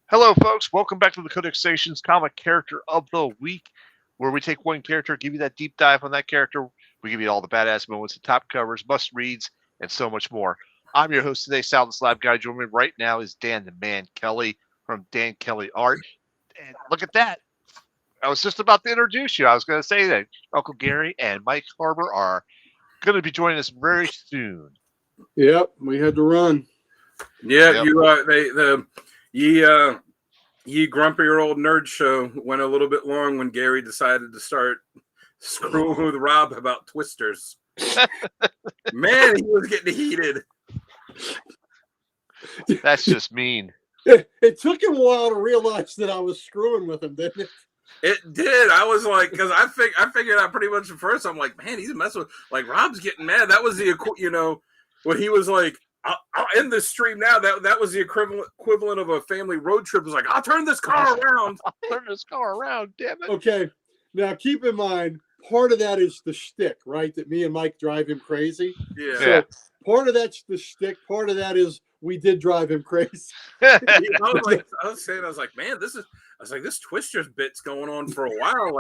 Hello, folks. Welcome back to the Codex Stations Comic Character of the Week, where we take one character, give you that deep dive on that character. We give you all the badass moments, the top covers, must reads, and so much more. I'm your host today, Sal the Slab Guy. Joining me right now is Dan the Man Kelly from Dan Kelly Art. And look at that. I was just about to introduce you. I was going to say that Uncle Gary and Mike Harbor are going to be joining us very soon. Yep, we had to run. Yeah, Yep. ye grumpy old nerd show went a little bit long when Gary decided to start screwing with Rob about twisters. Man, he was getting heated. That's just mean. It took him a while to realize that I was screwing with him, didn't it? It did. I was like, because I figured out pretty much at first. I'm like, man, he's messing with, like, Rob's getting mad. That was when he was like, I'll end this stream now. That was the equivalent of a family road trip. It was like, I'll turn this car around. I'll turn this car around, damn it. Okay, now keep in mind, part of that is the shtick, right? That me and Mike drive him crazy. Yeah. So part of that's the shtick. Part of that is we did drive him crazy. I was like, man, this Twisters bit's going on for a while.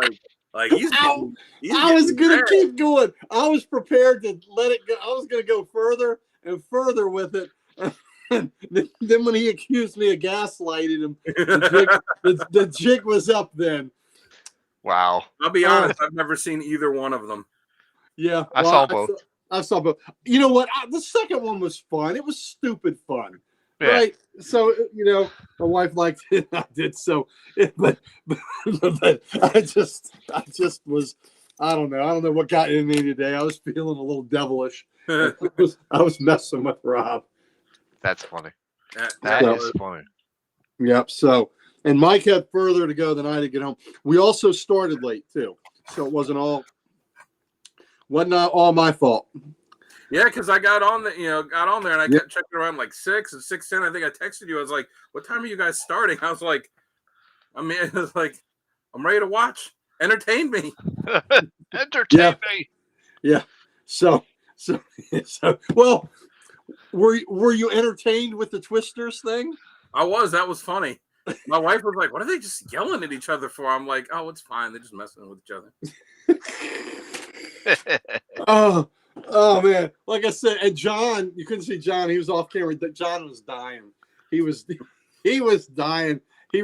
Like he's I was gonna keep going. I was prepared to let it go. I was gonna go further and further with it. Then when he accused me of gaslighting him, the jig was up then. Wow. I'll be honest, I've never seen either one of them. Yeah, I saw both. I saw both. You know what? The second one was fun. It was stupid fun. Yeah. Right. So, my wife liked it. I did so. But I just was, I don't know what got in me today. I was feeling a little devilish. I was messing with Rob. That's funny. That is funny. Yep. So, and Mike had further to go than I to get home. We also started late too. So it wasn't all my fault. Yeah, because I got on there and I kept checking around like 6 and 6:10. I think I texted you. I was like, "What time are you guys starting?" I was like, I'm ready to watch. Entertain me. Entertain me. Yeah. So well, were you entertained with the Twisters thing? I was. That was funny. My wife was like, "What are they just yelling at each other for?" I'm like, "Oh, it's fine. They're just messing with each other." Oh man! Like I said, and John, you couldn't see John. He was off camera. John was dying. He was dying. He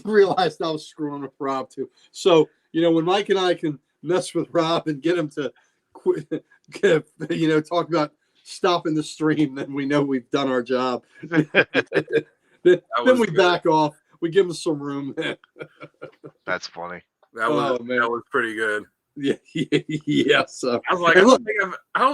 realized I was screwing with Rob too. So when Mike and I can mess with Rob and get him to quit, talk about stopping the stream, then we know we've done our job. Then we back off. We give him some room. That's funny. That was pretty good. Yeah. So I was like, I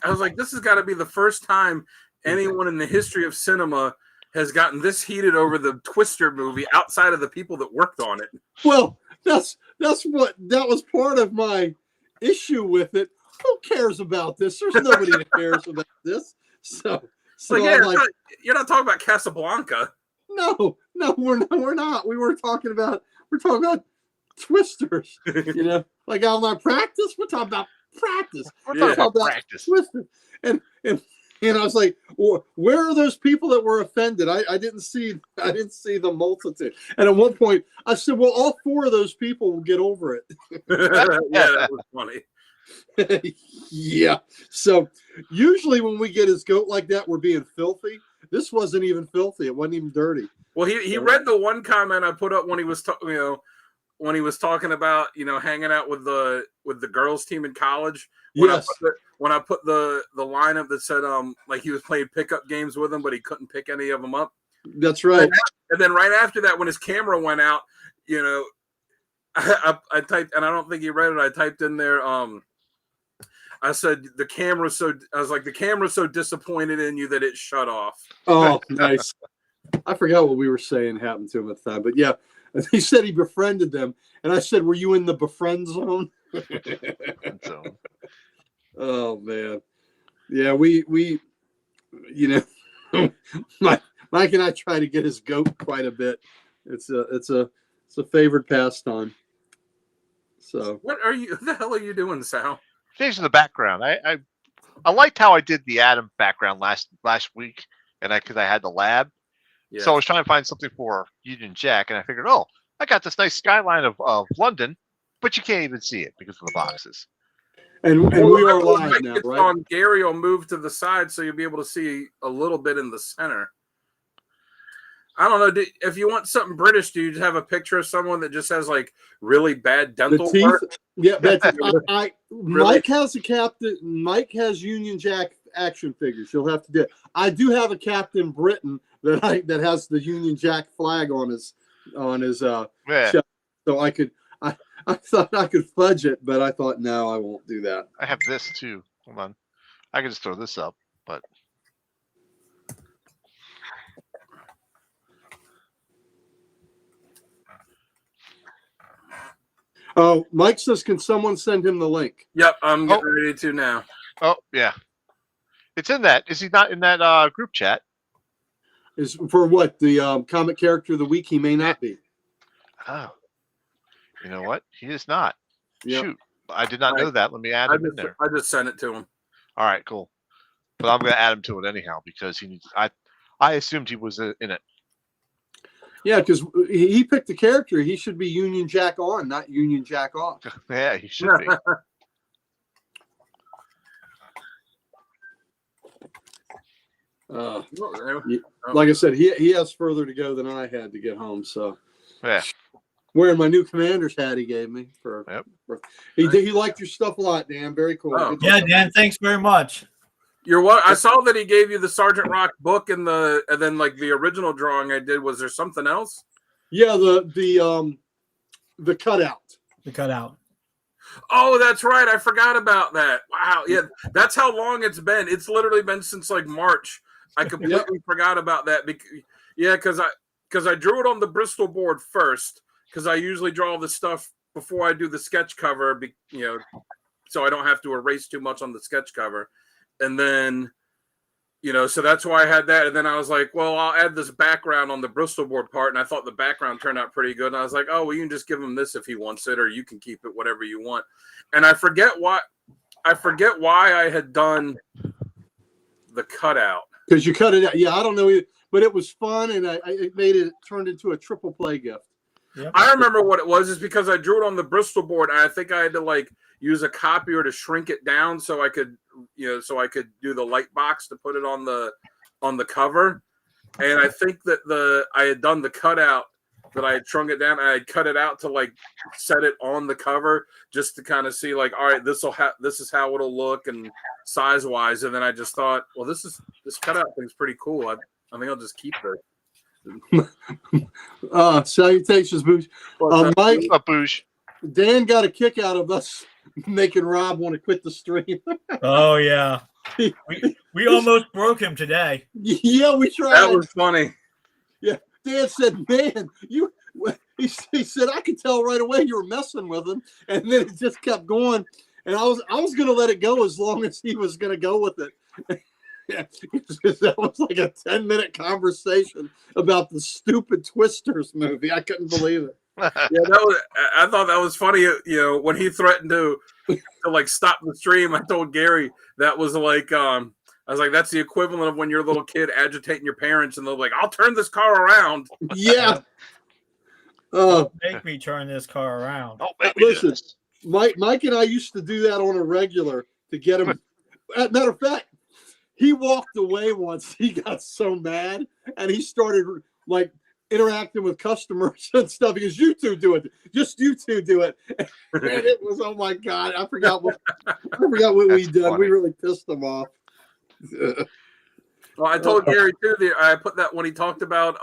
was like, this has got to be the first time anyone in the history of cinema has gotten this heated over the Twister movie outside of the people that worked on it. Well, that was part of my issue with it. Who cares about this? There's nobody that cares about this. So you're not talking about Casablanca. No, we're not. We're talking about Twisters. Like on my practice, we're talking about practice. We're talking about practice. Twisters. And I was like, well, where are those people that were offended? I didn't see the multitude. And at one point, I said, well, all 4 of those people will get over it. Yeah, that was funny. Yeah. So usually when we get his goat like that, we're being filthy. This wasn't even filthy. It wasn't even dirty. Well, he read the one comment I put up when he was when he was talking about hanging out with the girls team in college. Yes. When I put the line up that said like he was playing pickup games with them, but he couldn't pick any of them up. That's right. And then right after that, when his camera went out, I typed, and I don't think he read it. I typed in there. I said the camera's so disappointed in you that it shut off. Oh, nice. I forgot what we were saying happened to him at the time, but yeah, he said he befriended them, and I said, "Were you in the befriend zone?" Oh man, yeah, we Mike and I try to get his goat quite a bit. It's a favored pastime. So what the hell are you doing, Sal? Changing the background. I liked how I did the Adam background last week, and because I had the lab, Yeah. So I was trying to find something for Union Jack, and I figured, oh, I got this nice skyline of London, but you can't even see it because of the boxes. And we are live Mike now, gets right? on, Gary will move to the side so you'll be able to see a little bit in the center. I don't know. If you want something British, do you just have a picture of someone that just has like really bad dental The teeth. work? Yeah, that's Really? Mike has a captain. Mike has Union Jack action figures. You'll have to do it. I do have a Captain Britain that has the Union Jack flag on his Yeah, chest. So I thought I could fudge it, but I thought no, I won't do that. I have this too. Hold on, I can just throw this up, but Oh, Mike says, can someone send him the link? Yep, I'm getting ready to now. oh yeah, it's in that. Is he not in that group chat? Is for what the comic character of the week? He may not be. Oh, you know what? He is not. Yep. Shoot, I did not know that. Let me add him in there. I just sent it to him. All right, cool. But I'm going to add him to it anyhow because he needs. I assumed he was in it. Yeah, because he picked the character. He should be Union Jack on, not Union Jack off. Yeah, he should be. Like I said, he has further to go than I had to get home. So Yeah. wearing my new Commander's hat he gave me he liked your stuff a lot, Dan. Very cool. Oh. Good Yeah, stuff. Dan, thanks very much. You're what? I saw that he gave you the Sergeant Rock book and then like the original drawing I did. Was there something else? Yeah, the cutout. The cutout. Oh, that's right. I forgot about that. Wow. Yeah, that's how long it's been. It's literally been since like March. I completely forgot about that. Because I drew it on the Bristol board first because I usually draw the stuff before I do the sketch cover, so I don't have to erase too much on the sketch cover. And then, so that's why I had that. And then I was like, well, I'll add this background on the Bristol board part. And I thought the background turned out pretty good. And I was like, oh, well, you can just give him this if he wants it, or you can keep it, whatever you want. And I forget why I had done the cutout. Because you cut it out. Yeah, I don't know either, but it was fun, and it turned into a triple play gift. Yep. I remember what it was is because I drew it on the Bristol board, and I think I had to like use a copier to shrink it down so I could do the light box to put it on the cover. And I think that I had done the cutout, that I had shrunk it down, and I had cut it out to like set it on the cover just to kind of see like, all right, this is how it'll look and size wise. And then I just thought, well, this cutout thing's pretty cool. I think I'll just keep it. Salutations, Boosh. Mike, Boosh. Dan got a kick out of us making Rob want to quit the stream. Oh yeah, we almost broke him today. Yeah, we tried. That was funny. Yeah, Dan said, "Man, he said I could tell right away you were messing with him," and then it just kept going. And I was going to let it go as long as he was going to go with it. Yeah, that was like a 10-minute conversation about the stupid Twisters movie. I couldn't believe it. Yeah, I thought that was funny. When he threatened to like stop the stream, I told Gary that was like, I was like, that's the equivalent of when you're a little kid agitating your parents, and they're like, "I'll turn this car around." Yeah. Make me turn this car around. Oh, make me do Listen, this. Mike and I used to do that on a regular to get him. Matter of fact, he walked away once. He got so mad, and he started like interacting with customers and stuff. He goes, "You two do it. Just you two do it." And it was, oh my God, I forgot what we did. Funny. We really pissed him off. Well, I told Gary too. I put that when he talked about.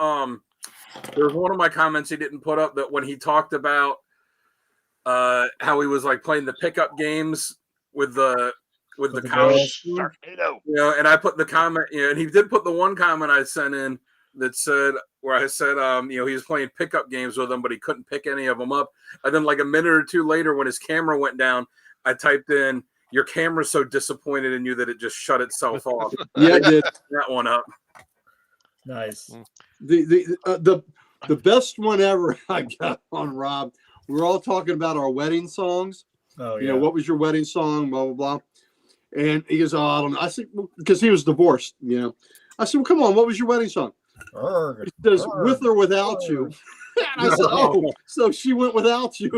There was one of my comments he didn't put up that when he talked about how he was like playing the pickup games with the college, Sharknado. and I put the comment, and he did put the one comment I sent in that said, where I said, he was playing pickup games with them, but he couldn't pick any of them up. And then like a minute or two later, when his camera went down, I typed in, "Your camera's so disappointed in you that it just shut itself off." Yeah, it did. That one up. Nice. The best one ever I got on Rob. We were all talking about our wedding songs. Oh yeah. What was your wedding song? Blah blah blah. And he goes, "Oh, I don't know." I said, because he was divorced. I said, "Well, come on, what was your wedding song?" He says, with or without you. And I said, oh, so she went without you.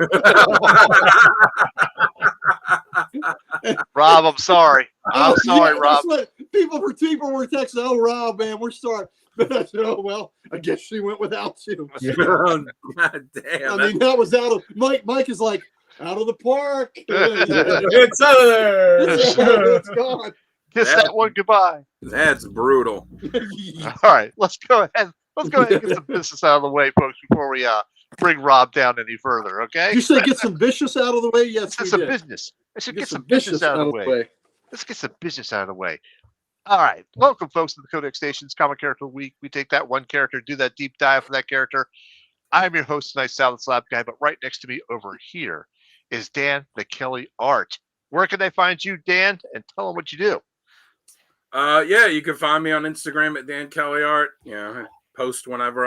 Rob, I'm sorry. I'm sorry, yeah, Rob. that's what people were texting. Oh, Rob, man, we're sorry. But I said, oh well, I guess she went without you. God damn. I mean, that was out of Mike. Mike is like out of the park. It's out of there. It's gone. Kiss that one goodbye. That's brutal. All right, let's go ahead. Let's go ahead and get some business out of the way, folks, before we bring Rob down any further. Okay? You say get some vicious out of the way. Yes, Let's we get some did. business. I should get some business out of the way. way. Let's get some business out of the way. All right. Welcome, folks, to the Codex Stations Comic Character Week. We take that one character, do that deep dive for that character. I'm your host tonight, Salad Slab Guy, but right next to me over here is Dan the Kelly Art. Where can they find you, Dan? And tell them what you do. Yeah, you can find me on Instagram at Dan Kelly Art. I post whenever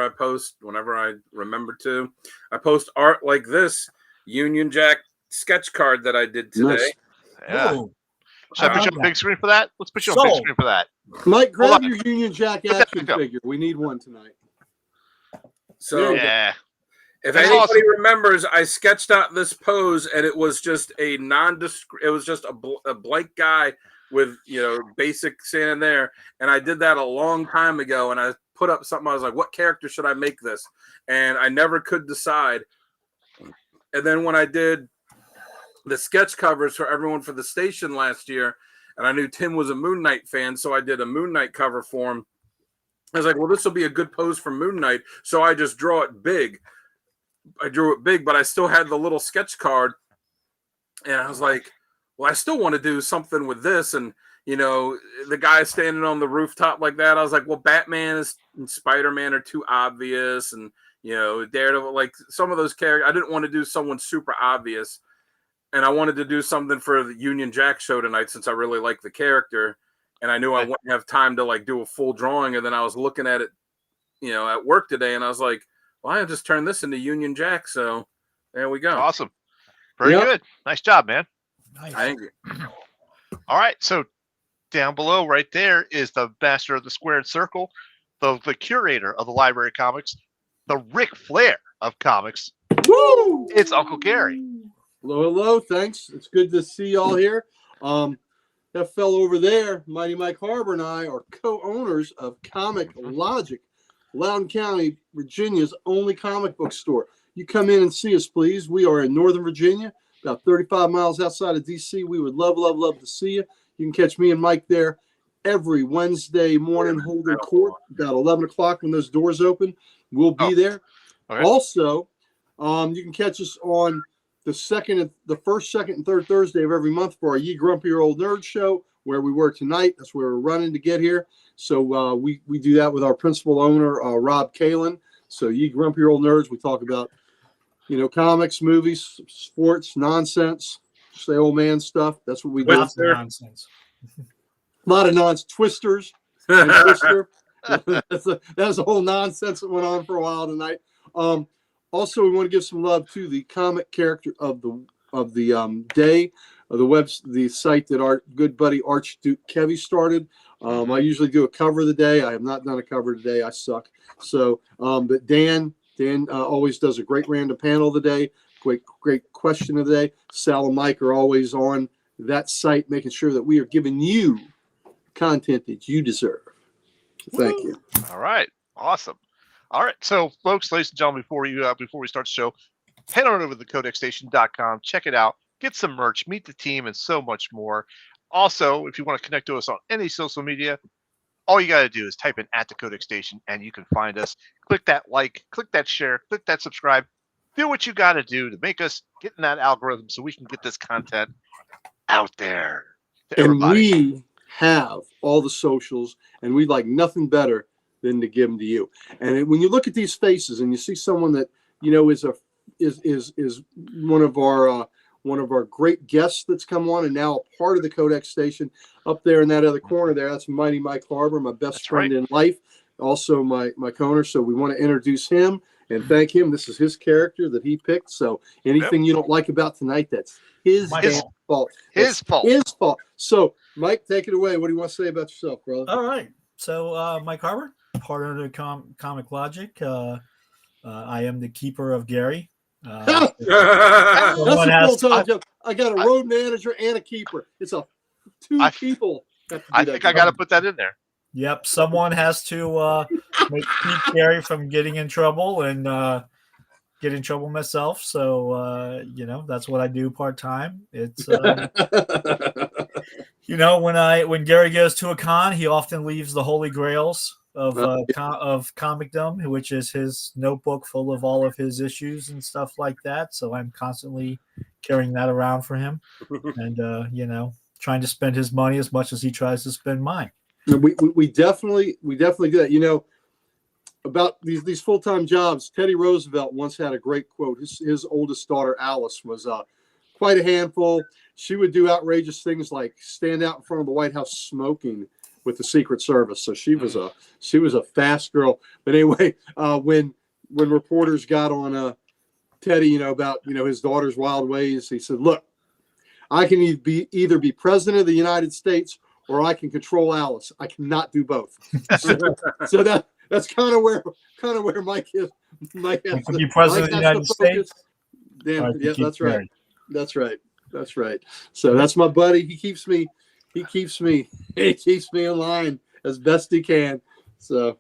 I remember to. I post art like this Union Jack sketch card that I did today. Nice. Yeah. Ooh. Should I put you on big screen for that? Let's put you on big Sold. screen for that. Mike, grab Hold on. your Union Jack Put that action back up. figure. We need one tonight. So Yeah. if That's anybody awesome. remembers, I sketched out this pose, and it was just a nondescript. It was just a blank guy with basic standing there, and I did that a long time ago. And I put up something. I was like, "What character should I make this?" And I never could decide. And then when I did the sketch covers for everyone for the station last year, and I knew Tim was a Moon Knight fan, so I did a Moon Knight cover for him. I was like, well, this will be a good pose for Moon Knight, so I just draw it big. I drew it big, but I still had the little sketch card, and I was like, well, I still want to do something with this, and the guy standing on the rooftop like that, I was like, well, Batman and Spider-Man are too obvious, and Daredevil, like some of those characters, I didn't want to do someone super obvious. And I wanted to do something for the Union Jack show tonight since I really like the character. And I knew I wouldn't have time to do a full drawing. And then I was looking at it, at work today. And I was like, well, I just turned this into Union Jack. So there we go. Awesome. Very Yep. good. Nice job, man. Nice. Thank you. All right. So down below right there is the master of the squared circle, the curator of the Library of Comics, the Ric Flair of comics. Woo! It's Uncle Gary. Hello, hello. Thanks. It's good to see y'all here. That fellow over there, Mighty Mike Harbor, and I are co-owners of Comic Logic, Loudoun County, Virginia's only comic book store. You come in and see us, please. We are in Northern Virginia, about 35 miles outside of D.C. We would love, love, love to see you. You can catch me and Mike there every Wednesday morning, holding court about 11 o'clock when those doors open. We'll be there. Okay. Also, you can catch us on the first, second, and third Thursday of every month for our Ye Grumpy Old Nerd show, where we were tonight. That's where we're running to get here. So we do that with our principal owner, Rob Kalin. So Ye Grumpy Old Nerds, we talk about, comics, movies, sports, nonsense, say old man stuff. That's what we do. Lots of nonsense. A lot of nonsense. Twisters. And Twister. That's a whole nonsense that went on for a while tonight. Also, we want to give some love to the comic character of the day, the site that our good buddy Archduke Kevy started. I usually do a cover of the day. I have not done a cover today. I suck. So, but Dan always does a great random panel of the day. Great question of the day. Sal and Mike are always on that site, making sure that we are giving you content that you deserve. Thank you. All right. Awesome. All right. So, folks, ladies and gentlemen, before we start the show, head on over to thecodexstation.com. Check it out. Get some merch. Meet the team and so much more. Also, if you want to connect to us on any social media, all you got to do is type in @theCodexStation and you can find us. Click that like, click that share, click that subscribe. Do what you got to do to make us get in that algorithm so we can get this content out there to And everybody. we have all the socials, and we'd like nothing better than to give them to you. And when you look at these faces and you see someone that is one of our great guests that's come on and now a part of the Codex Station, up there in that other corner there, that's Mighty Mike Harbor, my best That's friend right. in life, also my co-owner. So we want to introduce him and thank him. This is his character that he picked. So anything you don't like about tonight, that's his My damn fault. His fault. His fault. So, Mike, take it away. What do you want to say about yourself, brother? All right. So, Mike Harbor, partner to Comic Logic. I am the keeper of Gary. Someone That's a has- full-time job. I got a road manager and a keeper. It's two people. Have to do I that think I job. got to put that in there. Yep, someone has to keep Gary from getting in trouble and get in trouble myself. So that's what I do part time. It's when Gary goes to a con, he often leaves the holy grails of Comicdom, which is his notebook full of all of his issues and stuff like that. So I'm constantly carrying that around for him, and trying to spend his money as much as he tries to spend mine. We definitely do that. About these full-time jobs, Teddy Roosevelt once had a great quote. His oldest daughter, Alice, was quite a handful. She would do outrageous things like stand out in front of the White House smoking with the Secret Service. So she was a fast girl. But anyway, when reporters got on Teddy, about his daughter's wild ways, he said, "Look, I can either be president of the United States or I can control Alice. I cannot do both." So that's kind of where Mike is. Mike has to be president of the United States. Damn, yeah, that's right. That's right. So that's my buddy. He keeps me in line as best he can. So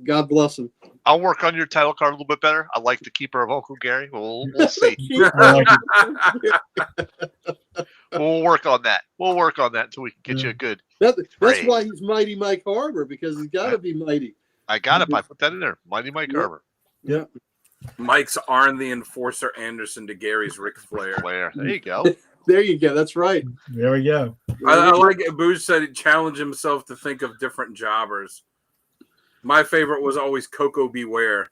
God bless him. I'll work on your title card a little bit better. I like the keeper of Uncle Gary. We'll see. We'll work on that. We'll work on that until we can get you a good. That's Great. why he's Mighty Mike Harbor, because he's got to be mighty. I got it. I put that in there. Mighty Mike Harbor. Yeah. Mike's Arn the Enforcer Anderson to Gary's Ric Flair. Flair. There you go. There you go. That's right. There we go. I like it. Booge said he challenged himself to think of different jobbers. My favorite was always Coco Beware,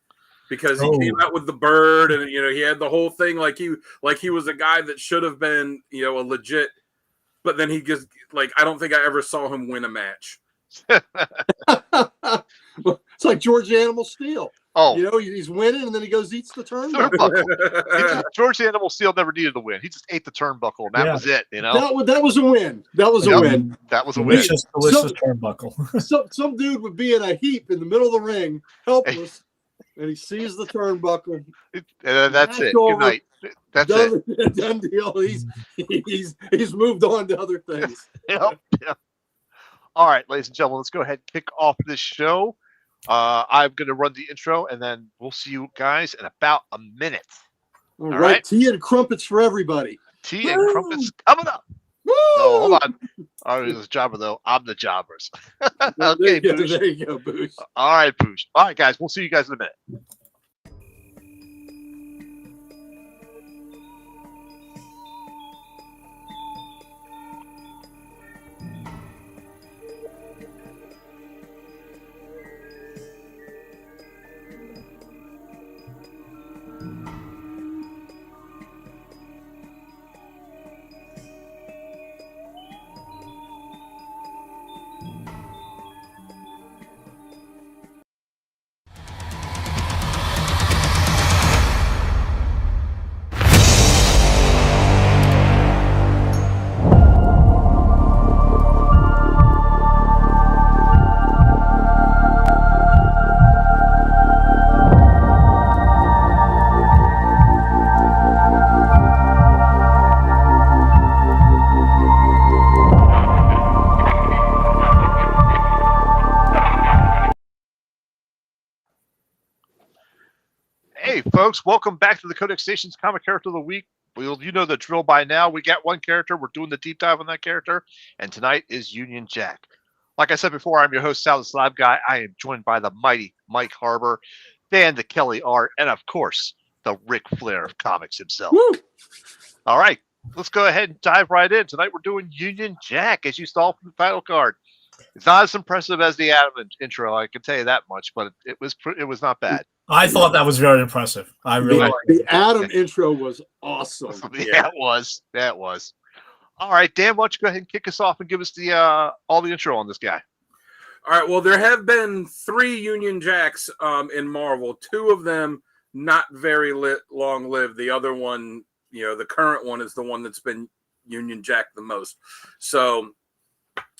because he came out with the bird, and he had the whole thing like he was a guy that should have been a legit, but then he just I don't think I ever saw him win a match. It's like George Animal Steel. Oh, he's winning, and then he goes eats the turnbuckle. George the Animal Steel never needed the win. He just ate the turnbuckle, and that was it. That was a win. That was a win. That was a win. Delicious turnbuckle. Some dude would be in a heap in the middle of the ring, helpless, and he sees the turnbuckle. That's it. Good night. That's it. Done deal. He's moved on to other things. Yep. All right, ladies and gentlemen, let's go ahead and kick off this show. I'm going to run the intro, and then we'll see you guys in about a minute. All right. Tea and crumpets for everybody. Tea and crumpets coming up. Woo! Oh, hold on. I was a jobber, though. I'm the jobbers. Okay, Boosh. There you go, Boosh. All right, Boosh. All right, guys. We'll see you guys in a minute. Hey, folks, welcome back to the Codex Stations Comic Character of the Week. Well, you know the drill by now. We got one character. We're doing the deep dive on that character. And tonight is Union Jack. Like I said before, I'm your host, Sal the Slab Guy. I am joined by the mighty Mike Harbor, Dan the Kelly Art, and of course, the Ric Flair of comics himself. Woo! All right, let's go ahead and dive right in. Tonight we're doing Union Jack, as you saw from the title card. It's not as impressive as the Adam intro, I can tell you that much, but it was not bad. I thought that was very impressive. I really The Adam intro was awesome. Yeah, it was. That was. All right, Dan, why don't you go ahead and kick us off and give us the all the intro on this guy? All right. Well, there have been 3 Union Jacks in Marvel. 2 of them not very long lived. The other one, the current one, is the one that's been Union Jack the most. So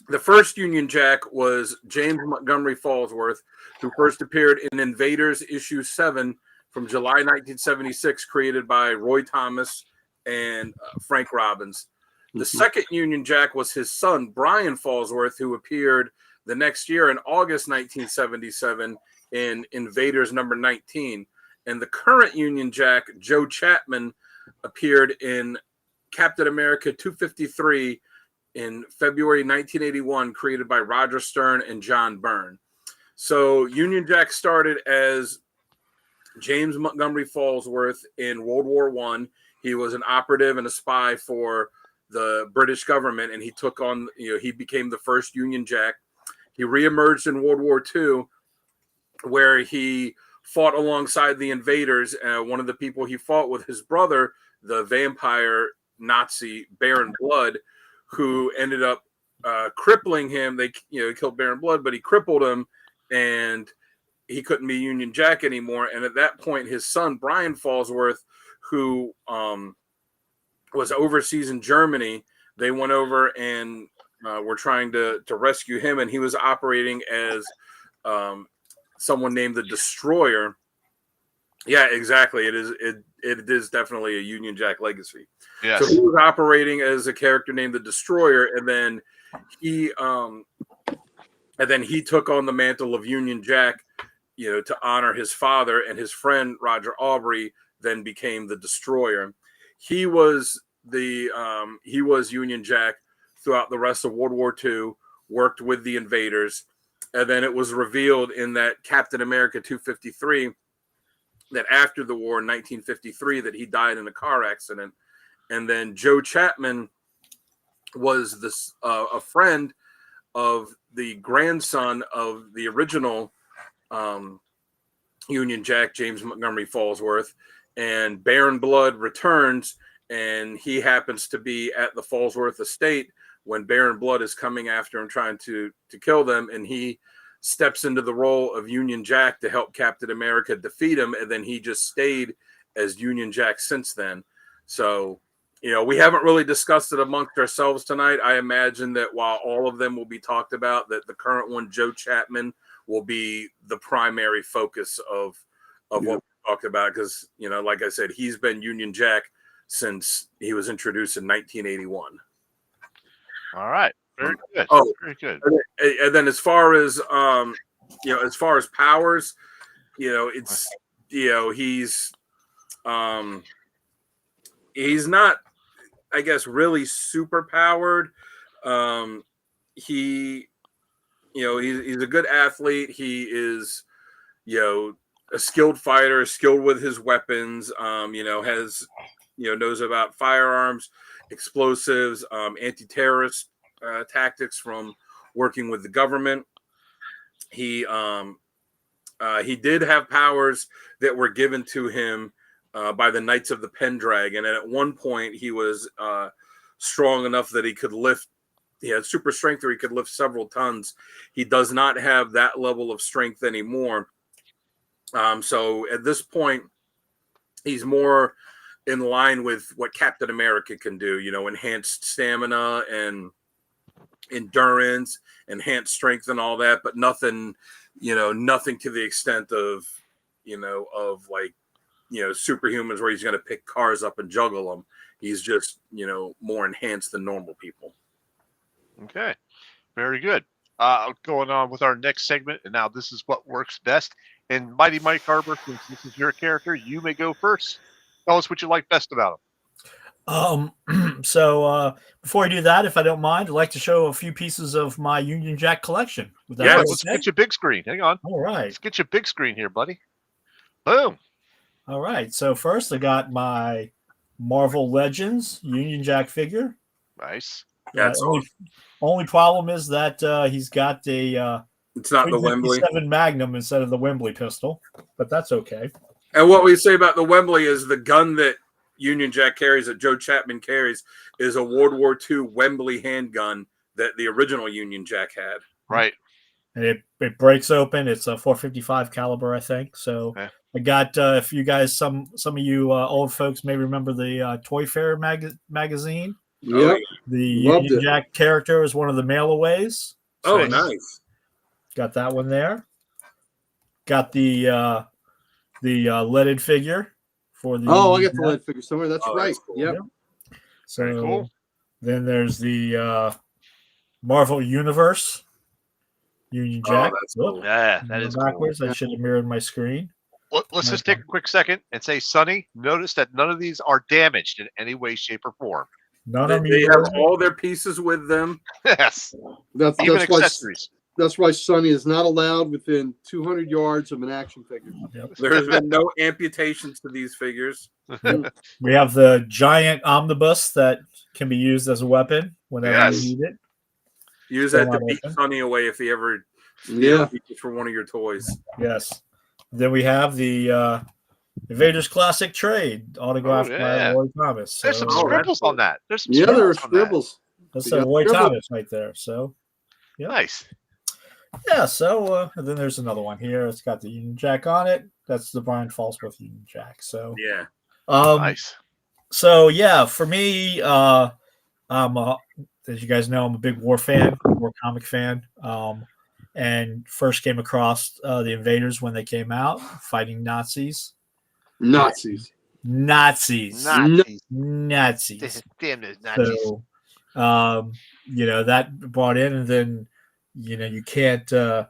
The first Union Jack was James Montgomery Falsworth, who first appeared in Invaders issue 7 from July 1976, created by Roy Thomas and Frank Robbins. The second Union Jack was his son, Brian Falsworth, who appeared the next year in August 1977 in Invaders number 19. And the current Union Jack, Joe Chapman, appeared in Captain America 253 in February 1981, created by Roger Stern and John Byrne. So Union Jack started as James Montgomery Falsworth in World War I. He was an operative and a spy for the British government, and he took on, he became the first Union Jack. He reemerged in World War II, where he fought alongside the invaders. One of the people he fought with, his brother, the vampire Nazi Baron Blood, who ended up crippling him. He killed Baron Blood, but he crippled him, and he couldn't be Union Jack anymore. And at that point, his son, Brian Falsworth, who was overseas in Germany, they went over and were trying to rescue him, and he was operating as someone named the Destroyer. Yeah, exactly. It is definitely a Union Jack legacy. Yes. So he was operating as a character named the Destroyer, and then he took on the mantle of Union Jack, to honor his father, and his friend Roger Aubrey then became the Destroyer. He was Union Jack throughout the rest of World War II, worked with the invaders, and then it was revealed in that Captain America 253 that after the war in 1953 that he died in a car accident. And then Joe Chapman was a friend of the grandson of the original Union Jack, James Montgomery Falsworth, and Baron Blood returns, and he happens to be at the Falsworth estate when Baron Blood is coming after him, trying to kill them, and he steps into the role of Union Jack to help Captain America defeat him, and then he just stayed as Union Jack since then. So, we haven't really discussed it amongst ourselves tonight. I imagine that while all of them will be talked about, that the current one, Joe Chapman, will be the primary focus of what we talked about, because, like I said, he's been Union Jack since he was introduced in 1981. All right. Very good. Oh, very good. And then as far as powers, he's not, I guess, really super powered. He's a good athlete. He is, a skilled fighter, skilled with his weapons, has, knows about firearms, explosives, anti-terrorist tactics from working with the government. He did have powers that were given to him by the Knights of the Pendragon, and at one point he was strong enough that he could lift. He had super strength, or he could lift several tons. He does not have that level of strength anymore. So at this point, he's more in line with what Captain America can do. Enhanced stamina and endurance, enhanced strength, and all that, but nothing to the extent of superhumans where he's going to pick cars up and juggle them. He's just more enhanced than normal people. Okay, very good. Going on with our next segment, and now this is what works best. And Mighty Mike Harbor, since this is your character, you may go first. Tell us what you like best about him. So before I do that, if I don't mind, I'd like to show a few pieces of my Union Jack collection. Let's get you big screen. Hang on. All right. Let's get you big screen here, buddy. Boom. All right. So first I got my Marvel Legends Union Jack figure. Nice. Yeah. Only problem is that he's got a it's not the Wembley 7 Magnum instead of the Wembley pistol, but that's okay. And what we say about the Wembley is the gun that Union Jack carries, that Joe Chapman carries, is a World War II Wembley handgun that the original Union Jack had. Right. And it breaks open. It's a .455 caliber, I think. So okay. I got, if you guys, some of you old folks may remember the Toy Fair magazine. Yep. The Loved Union it. Jack character is one of the mail-aways. Oh, Nice. nice. Got that one there. Got the leaded figure for the. Oh, I Union got the Jack. lead figure somewhere. That's Oh, right. that's cool. Yep. So Very cool. then there's the Marvel Universe Union Oh, Jack. that's Whoop. cool. Yeah, that Went is cool. backwards. I should have mirrored my screen. Let's just take a quick second and say, Sonny, notice that none of these are damaged in any way, shape, or form. None They, of them. they have all their pieces with them. Yes, That's even that's why accessories. that's why Sonny is not allowed within 200 yards of an action figure. There has been no amputations to these figures. We have the giant omnibus that can be used as a weapon whenever Yes. you need it. Use Still that to not beat open. Sonny away if he ever Yeah. reaches for one of your toys. Yes. Then we have the Invaders Classic Trade autographed Oh, by yeah. Roy Thomas. There's some Oh, that's scribbles cool. on that. There's some Yeah, there are scribbles on that. scribbles. That's You a got Roy scribble. Thomas right there. So Nice. yeah, so and then there's another one here. It's got the Union Jack on it. That's the Brian Falsworth Union Jack. So Yeah. Nice. So yeah, for me, as you guys know, I'm a big war fan, war comic fan. And first came across the Invaders when they came out, fighting Nazis. Nazis. Nazis. Nazis. Nazis. Damn those Nazis. So, that brought in, and then, you can't. The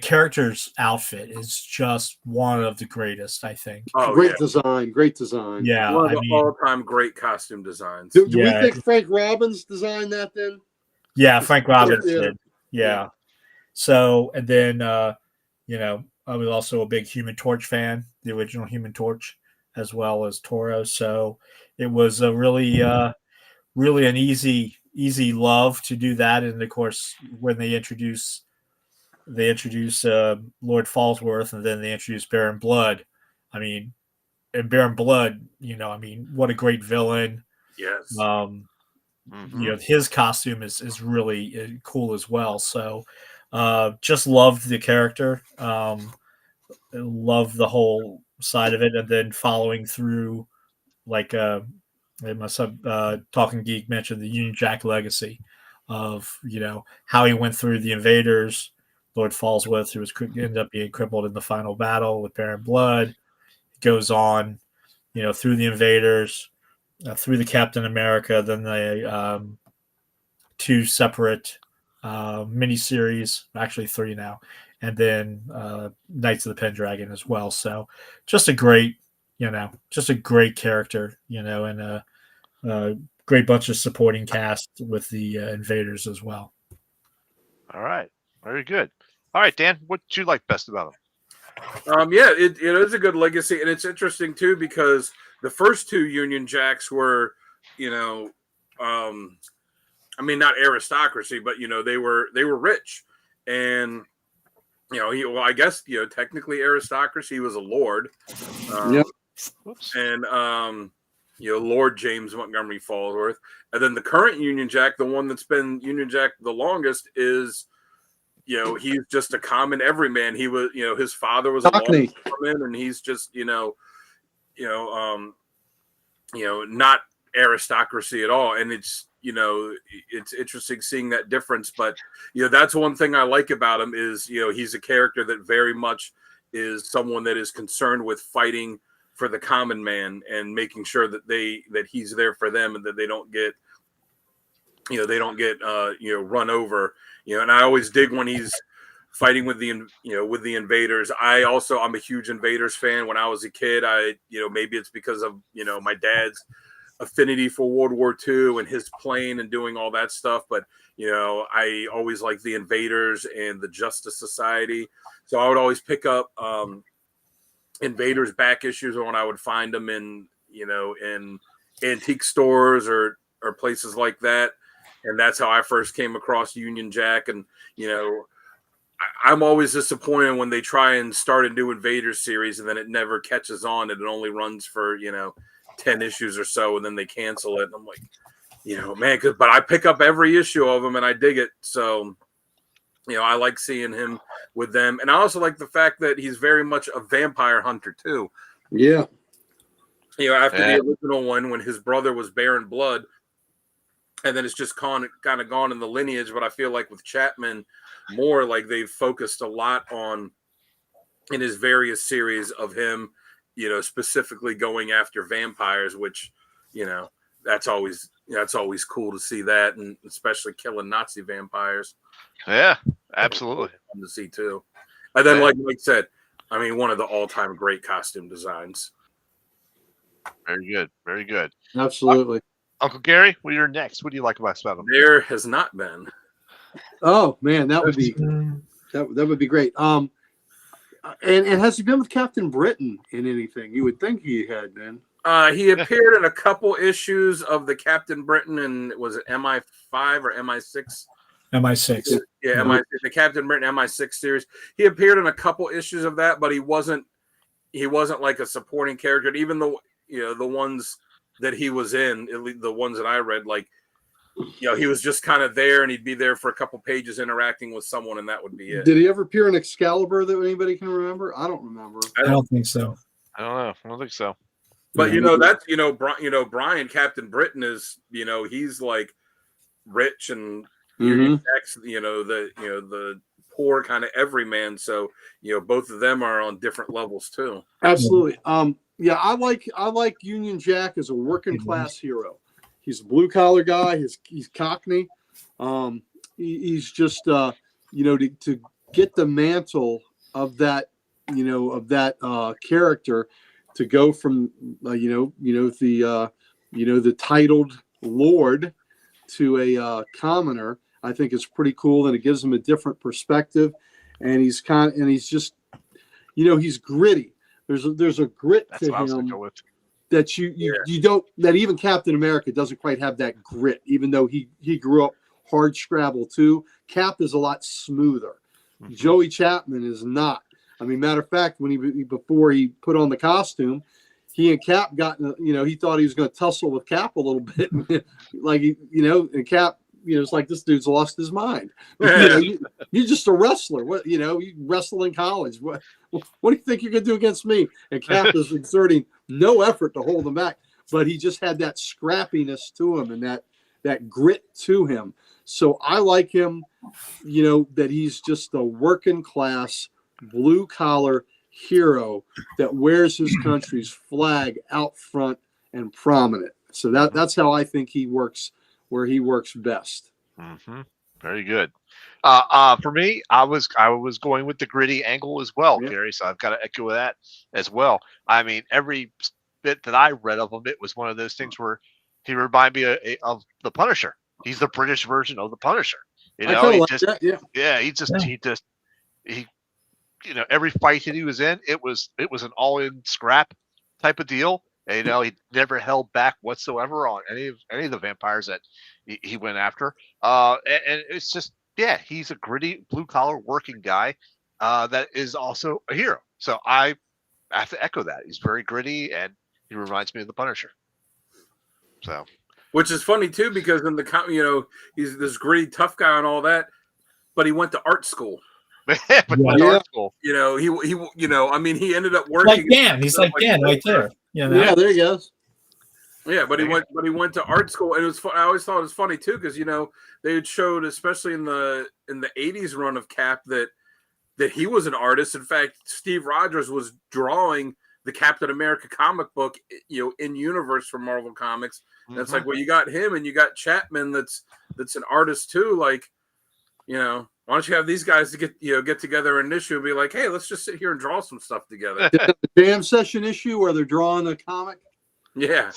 character's outfit is just one of the greatest, I think. Oh, Great yeah. design. Great design. Yeah, One of I the mean, all-time great costume designs. Do Yeah. we think Frank Robbins designed that then? yeah, Frank Robbins Yeah. did. Yeah. So, and then, I was also a big Human Torch fan, the original Human Torch, as well as Toro. So it was a really an easy love to do that. And of course, when they introduce Lord Falsworth, and then they introduce Baron Blood. I mean, and Baron Blood, what a great villain. Yes. Mhm. His costume is really cool as well. So just loved the character. Loved the whole side of it. And then following through, like my sub Talking Geek mentioned, the Union Jack legacy of how he went through the Invaders, Lord Falsworth, who ended up being crippled in the final battle with Baron Blood, goes on through the Invaders, through the Captain America, then the two separate miniseries, actually 3 now, and then Knights of the Pendragon as well. So just a great character, and a great bunch of supporting cast with the Invaders as well. All right. Very good. All right, Dan, what did you like best about them? Yeah, it is a good legacy, and it's interesting too because the first 2 Union Jacks were, not aristocracy, but they were rich, and I guess technically aristocracy. He was a lord, Yep. Whoops. and Lord James Montgomery Falsworth, and then the current Union Jack, the one that's been Union Jack the longest, is. He's just a common everyman. He was, his father was a Cockney. lawman, and he's just, not aristocracy at all. And it's, it's interesting seeing that difference. But, that's one thing I like about him is, he's a character that very much is someone that is concerned with fighting for the common man and making sure that he's there for them and that they don't get, run over. And I always dig when he's fighting with the Invaders. I'm a huge Invaders fan. When I was a kid, maybe it's because of my dad's affinity for World War II and his plane and doing all that stuff. But I always liked the Invaders and the Justice Society. So I would always pick up Invaders back issues when I would find them in antique stores or places like that. And that's how I first came across Union Jack. And, I'm always disappointed when they try and start a new Invaders series and then it never catches on and it only runs for, 10 issues or so and then they cancel it. And I'm like, man, but I pick up every issue of them and I dig it. So, I like seeing him with them. And I also like the fact that he's very much a vampire hunter too. Yeah. after Yeah. the original one when his brother was Baron Blood, and then it's just kind of gone in the lineage. But I feel like with Chapman, more like they've focused a lot on in his various series of him, specifically going after vampires, which, that's always cool to see that, and especially killing Nazi vampires. Yeah, absolutely. Fun to see too. And then, Yeah. like Mike said, I mean, one of the all-time great costume designs. Very good. Very good. Absolutely. Uncle Gary, what are your next? What do you like about him? There has not been. Oh man, that would be that would be great. And has he been with Captain Britain in anything? You would think he had been. He appeared in a couple issues of the Captain Britain, and was it MI5 or MI6? MI6. Yeah, the Captain Britain MI6 series. He appeared in a couple issues of that, but he wasn't like a supporting character. And even though the ones that he was in, at least the ones that I read, like he was just kind of there, and he'd be there for a couple pages interacting with someone, and that would be it. Did he ever appear in Excalibur that anybody can remember? I don't remember. I don't think so. I don't know. I don't think so. But that's Brian Captain Britain is he's like rich and the poor kind of everyman. So both of them are on different levels too. Absolutely. Yeah, I like Union Jack as a working class hero. He's a blue collar guy. He's Cockney. He's just to get the mantle of that character, to go from the titled lord to a commoner. I think it's pretty cool, and it gives him a different perspective. And he's just he's gritty. There's a grit That's to what I was gonna him go with. that you don't, that even Captain America doesn't quite have that grit, even though he grew up hard scrabble too. Cap is a lot smoother. Mhm. Joey Chapman is not. I mean, matter of fact, before he put on the costume, he and Cap got, he thought he was going to tussle with Cap a little bit, and Cap, it's like, this dude's lost his mind. You're just a wrestler. What, you wrestle in college. What do you think you're going to do against me? And Cap is exerting no effort to hold him back, but he just had that scrappiness to him and that grit to him. So I like him, that he's just a working class, blue collar hero that wears his country's flag out front and prominent. So that's how I think he works, where he works best. Mm-hmm. Very good. For me, I was going with the gritty angle as well, Yeah. Gary. So I've got to echo that as well. I mean, every bit that I read of him, it was one of those things where he reminded me of the Punisher. He's the British version of the Punisher. I kind of like that. Yeah. He every fight that he was in, it was an all-in scrap type of deal. And, he never held back whatsoever on any of the vampires that he went after. And it's just, he's a gritty blue collar working guy that is also a hero. So I have to echo that. He's very gritty, and he reminds me of the Punisher. So, which is funny too, because in the he's this gritty tough guy and all that, but he went to art school. but Yeah. Cool. He he ended up working Like Dan. He's like Dan right there. Yeah, there he goes. Yeah, but he went to art school, and it was. I always thought it was funny too, because they had showed, especially in the 80s run of Cap, that he was an artist. In fact, Steve Rogers was drawing the Captain America comic book, in universe for Marvel Comics. And it's like, well, you got him, and you got Chapman, that's an artist too. Like, why don't you have these guys to get together in an issue and be like, hey, let's just sit here and draw some stuff together. The jam session issue where they're drawing a comic. Yeah,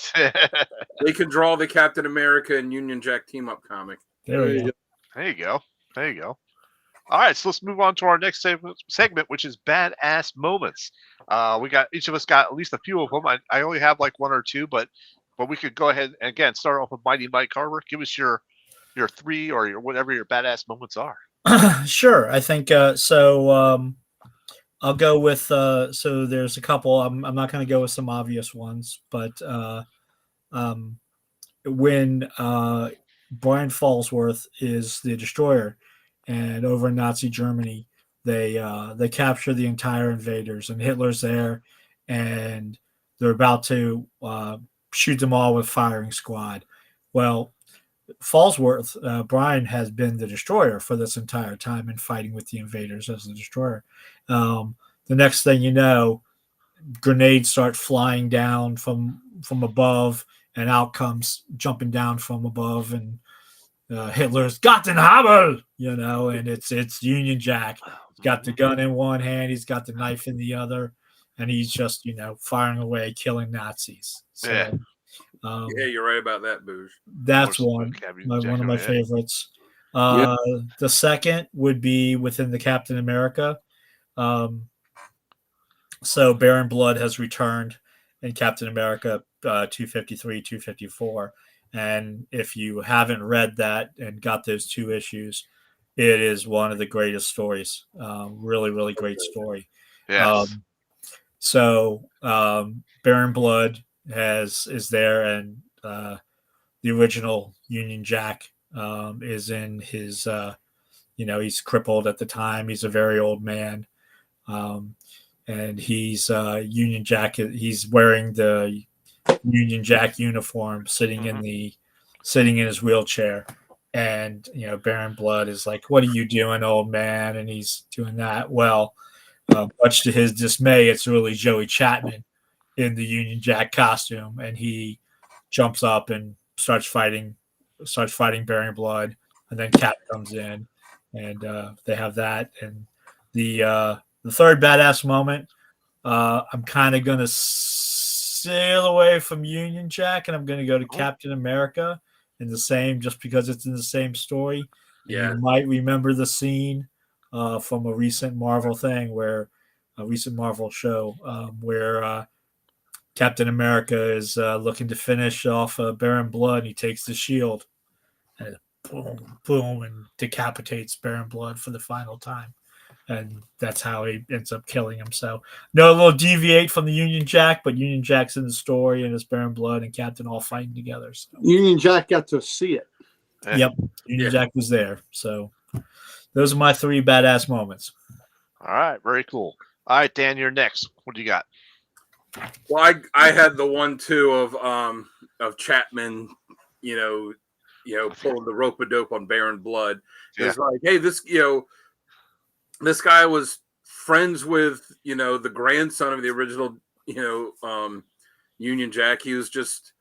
they can draw the Captain America and Union Jack team up comic. There we go. There you go. All right, so let's move on to our next segment, which is badass moments. Each of us got at least a few of them. I only have like one or two, but we could go ahead and again start off with Mighty Mike Carver. Give us your three or your whatever your badass moments are. Sure. I think so. I'll go with so there's a couple. I'm not going to go with some obvious ones, but when Brian Fallsworth is the destroyer, and over in Nazi Germany, they capture the entire invaders, and Hitler's there, and they're about to shoot them all with firing squad. Well, Fallsworth, Brian has been the destroyer for this entire time and fighting with the invaders as the destroyer. The next thing you know, grenades start flying down from above, and out comes jumping down from above, and Hitler's got den Hammer, and it's Union Jack. He's got the gun in one hand, he's got the knife in the other, and he's just firing away, killing Nazis. So, Yeah. Yeah, you're right about that, Booge. that's Of course, one Captain one Jack of my over there. favorites. The second would be within the Captain America. So Baron Blood has returned in Captain America 253, 254. And if you haven't read that and got those 2 issues, it is one of the greatest stories. Really, really great story. Yes. Baron Blood is there, and the original Union Jack is in his, he's crippled at the time. He's a very old man. And he's Union Jack. He's wearing the Union Jack uniform, sitting in his wheelchair. And Baron Blood is like, "What are you doing, old man?" And he's doing that. Well, much to his dismay, it's really Joey Chapman in the Union Jack costume, and he jumps up and starts fighting Baron Blood, and then Cap comes in, and they have that. And the third badass moment, I'm kind of gonna sail away from Union Jack, and I'm gonna go to Captain America in the same, just because it's in the same story. Yeah. You might remember the scene from a recent Marvel show where Captain America is looking to finish off Baron Blood, and he takes the shield and boom, boom, and decapitates Baron Blood for the final time. And that's how he ends up killing him. So, no, a little deviate from the Union Jack, but Union Jack's in the story, and it's Baron Blood and Captain all fighting together. So. Union Jack got to see it. Yep, Union Jack was there. So, those are my 3 badass moments. All right, very cool. All right, Dan, you're next. What do you got? Well, I had the one too of Chapman, pulling the rope a dope on Baron Blood. It's like, hey, this guy was friends with the grandson of the original Union Jack. He was just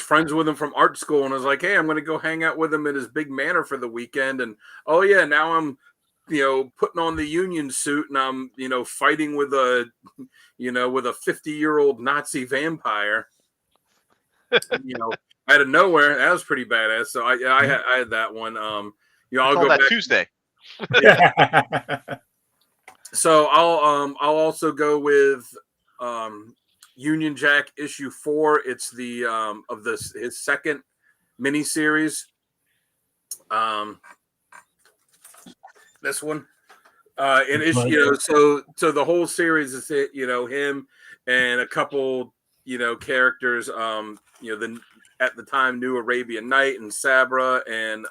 friends with him from art school, and I was like, hey, I'm going to go hang out with him at his big manor for the weekend. And oh yeah, now I'm putting on the Union suit, and I'm fighting with a 50-year-old Nazi vampire. Out of nowhere. That was pretty badass. So I had that one. I'll go that back Tuesday. So I'll also go with Union Jack issue 4. It's the of his second miniseries. This one. And issue, so the whole series is him and a couple characters, the at the time New Arabian Night and Sabra and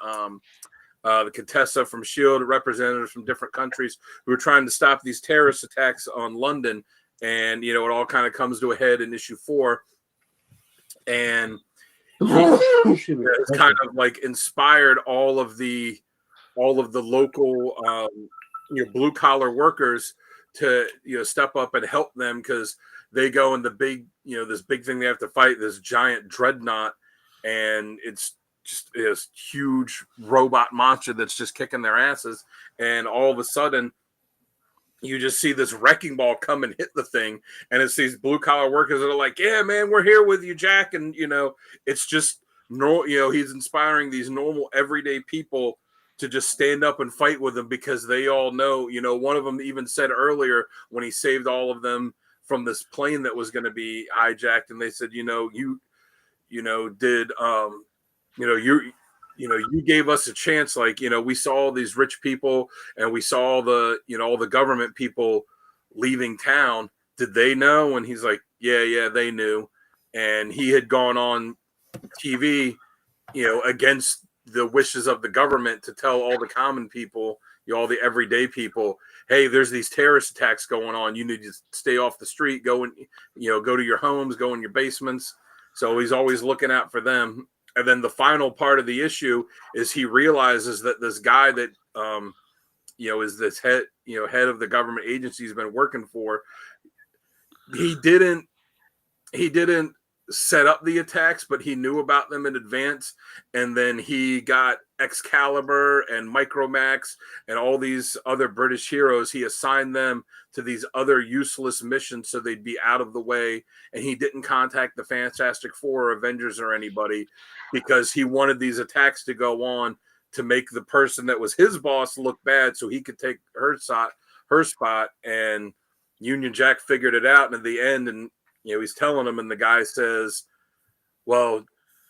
the Contessa from S.H.I.E.L.D., representatives from different countries who are trying to stop these terrorist attacks on London. And, it all kind of comes to a head in issue 4. And it's kind of like inspired all of the local, blue collar workers to, step up and help them, because they go in the big, this big thing they have to fight, this giant dreadnought. And it's just this huge robot monster that's just kicking their asses. And all of a sudden, you just see this wrecking ball come and hit the thing. And it's these blue collar workers that are like, yeah, man, we're here with you, Jack. And, it's just, he's inspiring these normal everyday people to just stand up and fight with him, because they all know, one of them even said earlier when he saved all of them from this plane that was going to be hijacked. And they said, you gave us a chance. Like, we saw all these rich people and we saw all the government people leaving town. Did they know? And he's like, yeah, they knew. And he had gone on TV, against the wishes of the government to tell all the common people, all the everyday people, hey, there's these terrorist attacks going on. You need to stay off the street, go to your homes, go in your basements. So he's always looking out for them. And then the final part of the issue is he realizes that this guy that is this head of the government agency he's been working for. He didn't set up the attacks, but he knew about them in advance. And then he got Excalibur and Micromax and all these other British heroes. He assigned them to these other useless missions so they'd be out of the way. And he didn't contact the Fantastic Four or Avengers or anybody because he wanted these attacks to go on to make the person that was his boss look bad so he could take her spot. And Union Jack figured it out. And at the end, and he's telling him, and the guy says, well,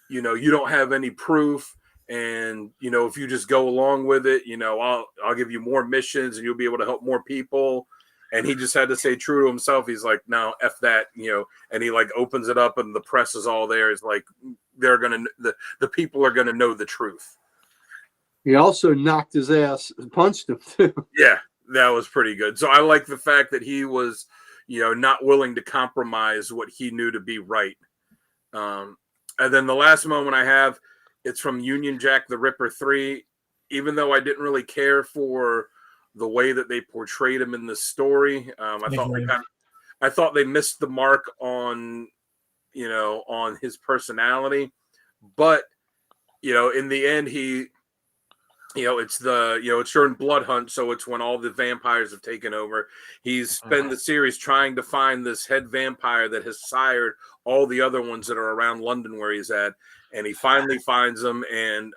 you don't have any proof. And, if you just go along with it, I'll give you more missions and you'll be able to help more people. And he just had to stay true to himself. He's like, no, F that, and he like opens it up and the press is all there. It's like, the people are going to know the truth. He also knocked his ass and punched him too. Yeah, that was pretty good. So I like the fact that he was, not willing to compromise what he knew to be right. And then the last moment I have, it's from Union Jack the Ripper 3. Even though I didn't really care for the way that they portrayed him in the story, I thought they missed the mark on his personality. But in the end, it's during Blood Hunt, so it's when all the vampires have taken over. He's spent the series trying to find this head vampire that has sired all the other ones that are around London where he's at, and he finally finds them. And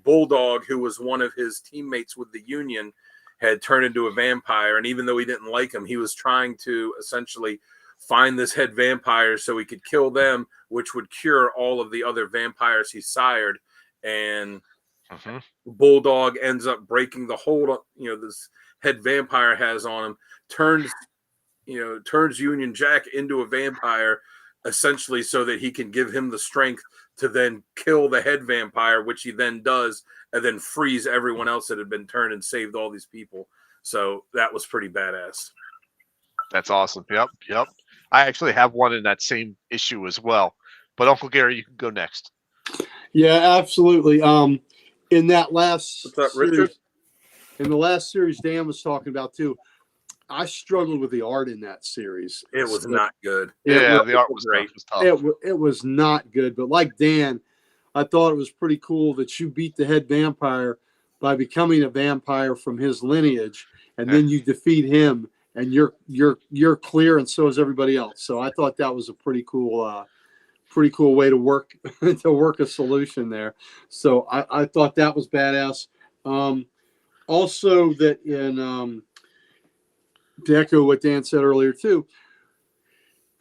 Bulldog, who was one of his teammates with the Union, had turned into a vampire. And even though he didn't like him, he was trying to essentially find this head vampire so he could kill them, which would cure all of the other vampires he sired. And Bulldog ends up breaking the hold this head vampire has on him, turns Union Jack into a vampire essentially so that he can give him the strength to then kill the head vampire, which he then does, and then frees everyone else that had been turned and saved all these people. So that was pretty badass. That's awesome. Yep. I actually have one in that same issue as well. But Uncle Gary, you can go next. Yeah, absolutely. In that last What's up, series, Richard? in the last series Dan was talking about too, I struggled with the art in that series. It was not good. Yeah, the art was great. tough. It was not good. But like Dan, I thought it was pretty cool that you beat the head vampire by becoming a vampire from his lineage, and then you defeat him, and you're clear, and so is everybody else. So I thought that was a pretty cool way to work a solution there. So I thought that was badass. Also, that in to echo what Dan said earlier too,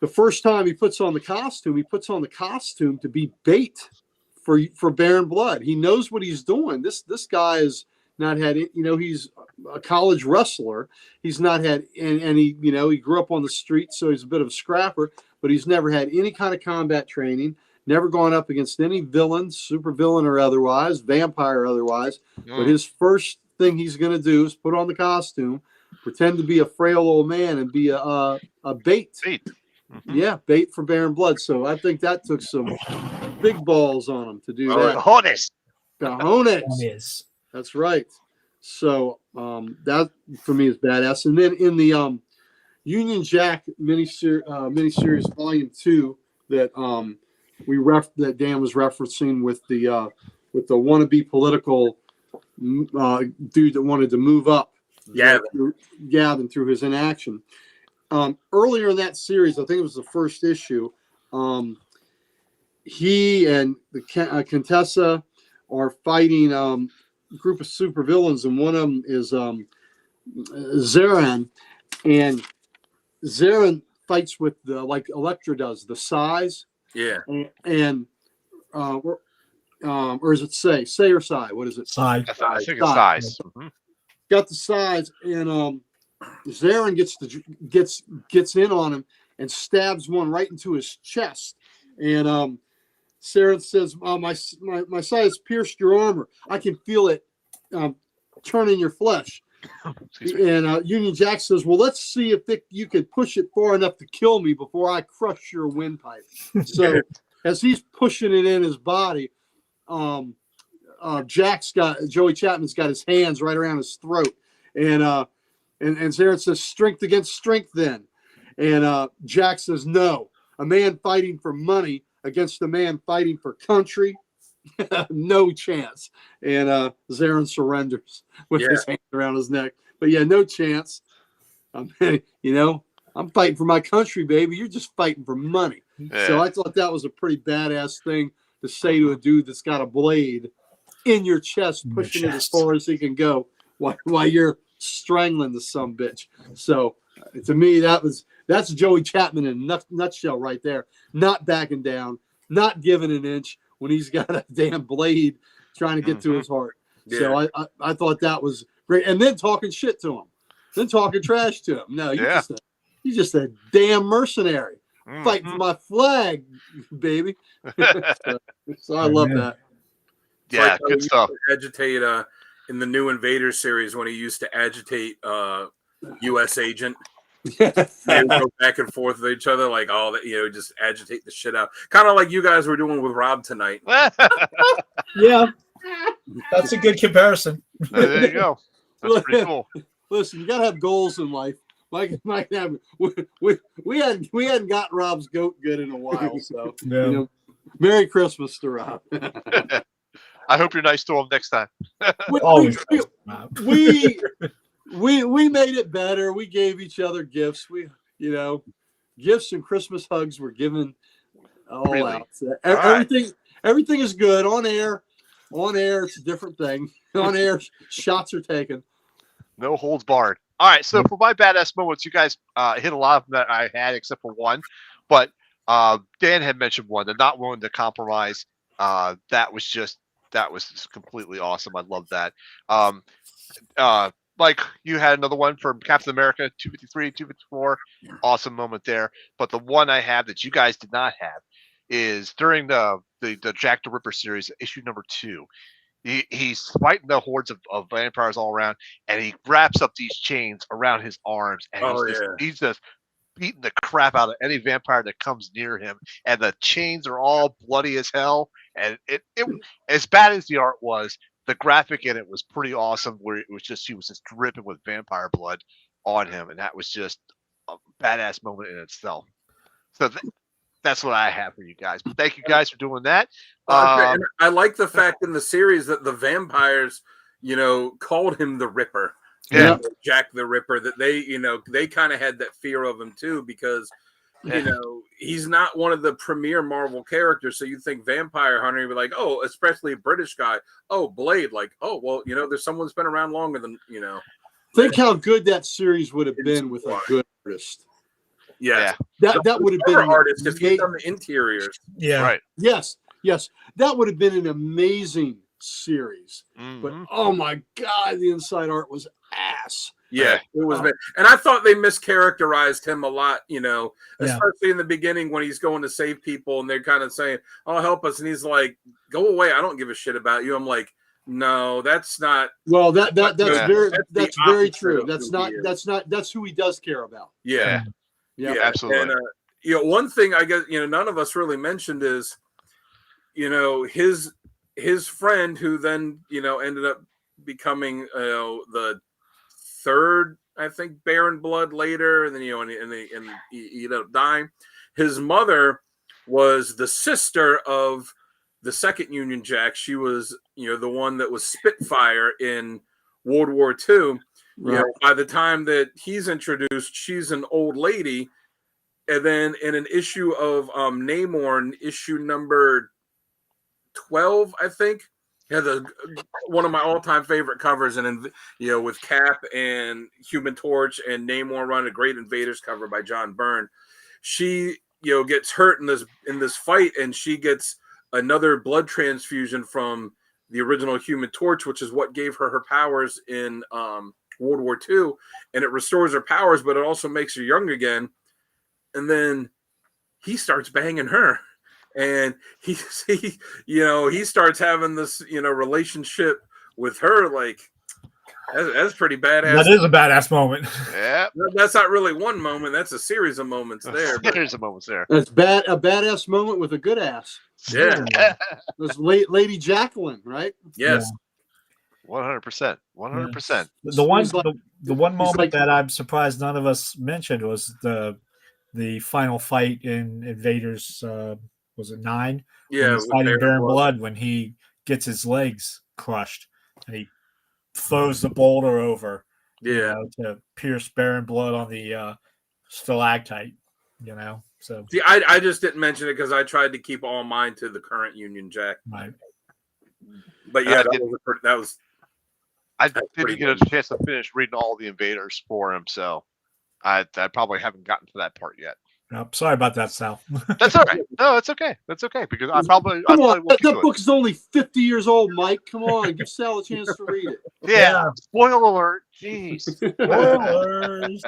the first time he puts on the costume to be bait for Baron Blood. He knows what he's doing. This guy is not had, he's a college wrestler. He's not had, and he, he grew up on the street, so he's a bit of a scrapper, but he's never had any kind of combat training, never gone up against any villains, super villain or otherwise, vampire or otherwise. But his first thing he's going to do is put on the costume, pretend to be a frail old man, and be a bait. Yeah, bait for Baron Blood. So I think that took some big balls on him to do that. Cojones. That's right. So that for me is badass. And then in the Union Jack miniseries Volume 2 that that Dan was referencing with the wannabe political dude that wanted to move up, Gavin through his inaction. Earlier in that series, I think it was the first issue, he and the Contessa are fighting a group of supervillains, and one of them is Zaran, and Zaran fights with like Elektra does, the size. Yeah. And or is it Say or Sai? What is it? Sai. I think it's size. Got the size, and Zaran gets in on him and stabs one right into his chest. And Zaran says, my size pierced your armor. I can feel it turning your flesh. Excuse me. And Union Jack says, "Well, let's see if you could push it far enough to kill me before I crush your windpipe." So as he's pushing it in his body, Joey Chapman's got his hands right around his throat, and Zarin says, "Strength against strength, then." And Jack says, "No, a man fighting for money against a man fighting for country, no chance." And Zarin surrenders with his hand around his neck. But yeah, no chance. I'm fighting for my country, baby. You're just fighting for money. Yeah. So I thought that was a pretty badass thing to say to a dude that's got a blade in your chest, pushing it as far as he can go while you're strangling the sumbitch. So to me, that's Joey Chapman in a nutshell right there. Not backing down, not giving an inch when he's got a damn blade trying to get to his heart. Yeah. So I thought that was great. And then talking shit to him, then talking trash to him. No, you're just a damn mercenary. Fighting for my flag, baby. So I love that. Yeah, like good stuff. Agitate in the new Invaders series when he used to agitate U.S. Agent. They would go back and forth with each other, like all that, just agitate the shit out. Kind of like you guys were doing with Rob tonight. Yeah, that's a good comparison. There you go. That's pretty cool. Listen, you gotta have goals in life. We hadn't got Rob's goat good in a while, so Merry Christmas to Rob. I hope you're nice to him next time. Always. We made it better. We gave each other gifts. Gifts and Christmas hugs were given all Really? out. So right. everything is good on air. On air, it's a different thing. On air, shots are taken. No holds barred. All right, so for my badass moments, you guys hit a lot of them that I had, except for one. But Dan had mentioned one, the not willing to compromise. That was just completely awesome. I love that. Like you had another one from Captain America 253, 254. Awesome moment there. But the one I have that you guys did not have is during the Jack the Ripper series, issue number 2. He's fighting the hordes of vampires all around, and he wraps up these chains around his arms, and he's just beating the crap out of any vampire that comes near him. And the chains are all bloody as hell. And it as bad as the art was, the graphic in it was pretty awesome. Where he was just dripping with vampire blood on him, and that was just a badass moment in itself. So that's what I have for you guys. But thank you guys for doing that. And I like the fact in the series that the vampires, called him the Ripper. Yeah, Jack the Ripper. That they kind of had that fear of him too, because he's not one of the premier Marvel characters. So you think Vampire Hunter, you'd be like, oh, especially a British guy. Oh, Blade, like, oh, well, there's someone that's been around longer than Think how good that series would have been with a good artist. Yeah. That would have been an artist because he's done the interiors. Yeah. right. Yes. That would have been an amazing series. Mm-hmm. But oh my God, the inside art was ass. Yeah, it was bad. And I thought they mischaracterized him a lot, especially in the beginning when he's going to save people and they're kind of saying, "Oh, help us," and he's like, "Go away! I don't give a shit about you." I'm like, "No, that's not." Well, that's very true. That's That's who he does care about. Yeah. Yeah, absolutely. And one thing I guess none of us really mentioned is, his friend who then ended up becoming the third, I think, Baron Blood later, and then and he ended up dying. His mother was the sister of the second Union Jack. She was the one that was Spitfire in World War II. Right. By the time that he's introduced, she's an old lady. And then in an issue of Namor, issue number 12, I think, had one of my all-time favorite covers, and with Cap and Human Torch and Namor running a great Invaders cover by John Byrne. She gets hurt in this fight, and she gets another blood transfusion from the original Human Torch, which is what gave her powers in World War II, and it restores her powers, but it also makes her young again. And then he starts banging her, and he starts having this relationship with her. Like, That's pretty badass. That is a badass moment. Yeah, That's not really one moment. That's a series of moments there. But there's a moments there. That's a badass moment with a good ass. yeah, That's Lady Jacqueline, right? yes. 100%. 100%. The one, He's like- the one moment like- that I'm surprised none of us mentioned was the final fight in Invaders. Was it 9? Yeah, When he's with fighting Baron Baron Blood. Blood when he gets his legs crushed and he throws the boulder over. You Yeah. know, to pierce Baron Blood on the stalactite. You know, so See, I just didn't mention it because I tried to keep all mine to the current Union Jack. right. But yeah, I that didn't- was I That's didn't pretty get a good. chance to finish reading all the Invaders for him, so I probably haven't gotten to that part yet. Sorry about that, Sal. That's all right. No, it's okay. That's okay because I probably Come won't on, get that to it. book is only 50 years old, Mike. Come on, give Sal a chance to read it. Yeah. Spoiler alert. Jeez. Spoilers.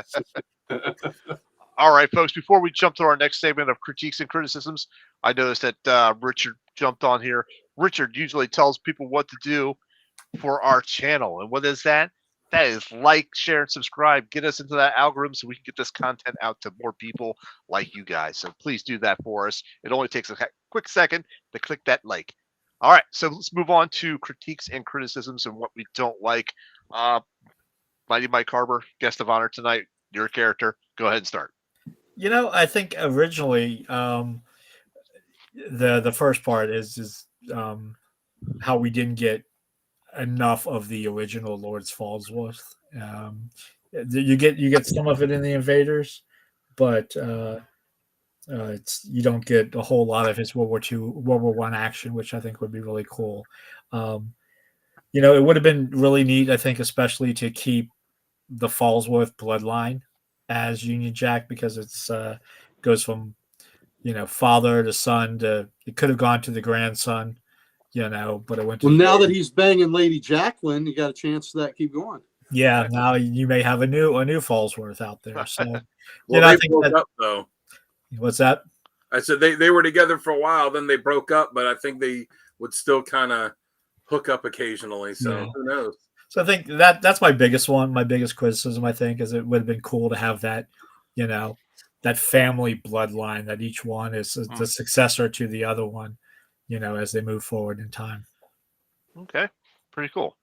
All right, folks. Before we jump to our next segment of critiques and criticisms, I noticed that Richard jumped on here. Richard usually tells people what to do for our channel, and what is that? That is like, share, and subscribe. Get us into that algorithm so we can get this content out to more people like you guys. So please do that for us. It only takes a quick second to click that like. All right, so let's move on to critiques and criticisms and what we don't like. Mighty Mike Harbor, guest of honor tonight. Your character. Go ahead and start. You know, I think originally the first part is how we didn't get enough of the original Lord's Fallsworth. You get some of it in the Invaders, but you don't get a whole lot of his World War I action, which I think would be really cool. You know, it would have been really neat, I think, especially to keep the Fallsworth bloodline as Union Jack, because it's goes from, you know, father to son to, it could have gone to the grandson, you know, but it went to Well, now that he's banging Lady Jacqueline, you got a chance to that. Keep going. yeah, now you may have a new Fallsworth out there. So well, you know, I they think broke that, up though. what's that? I said they were together for a while, then they broke up, but I think they would still kind of hook up occasionally. So Yeah. who knows? So I think that's my biggest one. My biggest criticism, I think, is it would have been cool to have that, you know, that family bloodline, that each one is the successor to the other one, you know, as they move forward in time. Okay, pretty cool.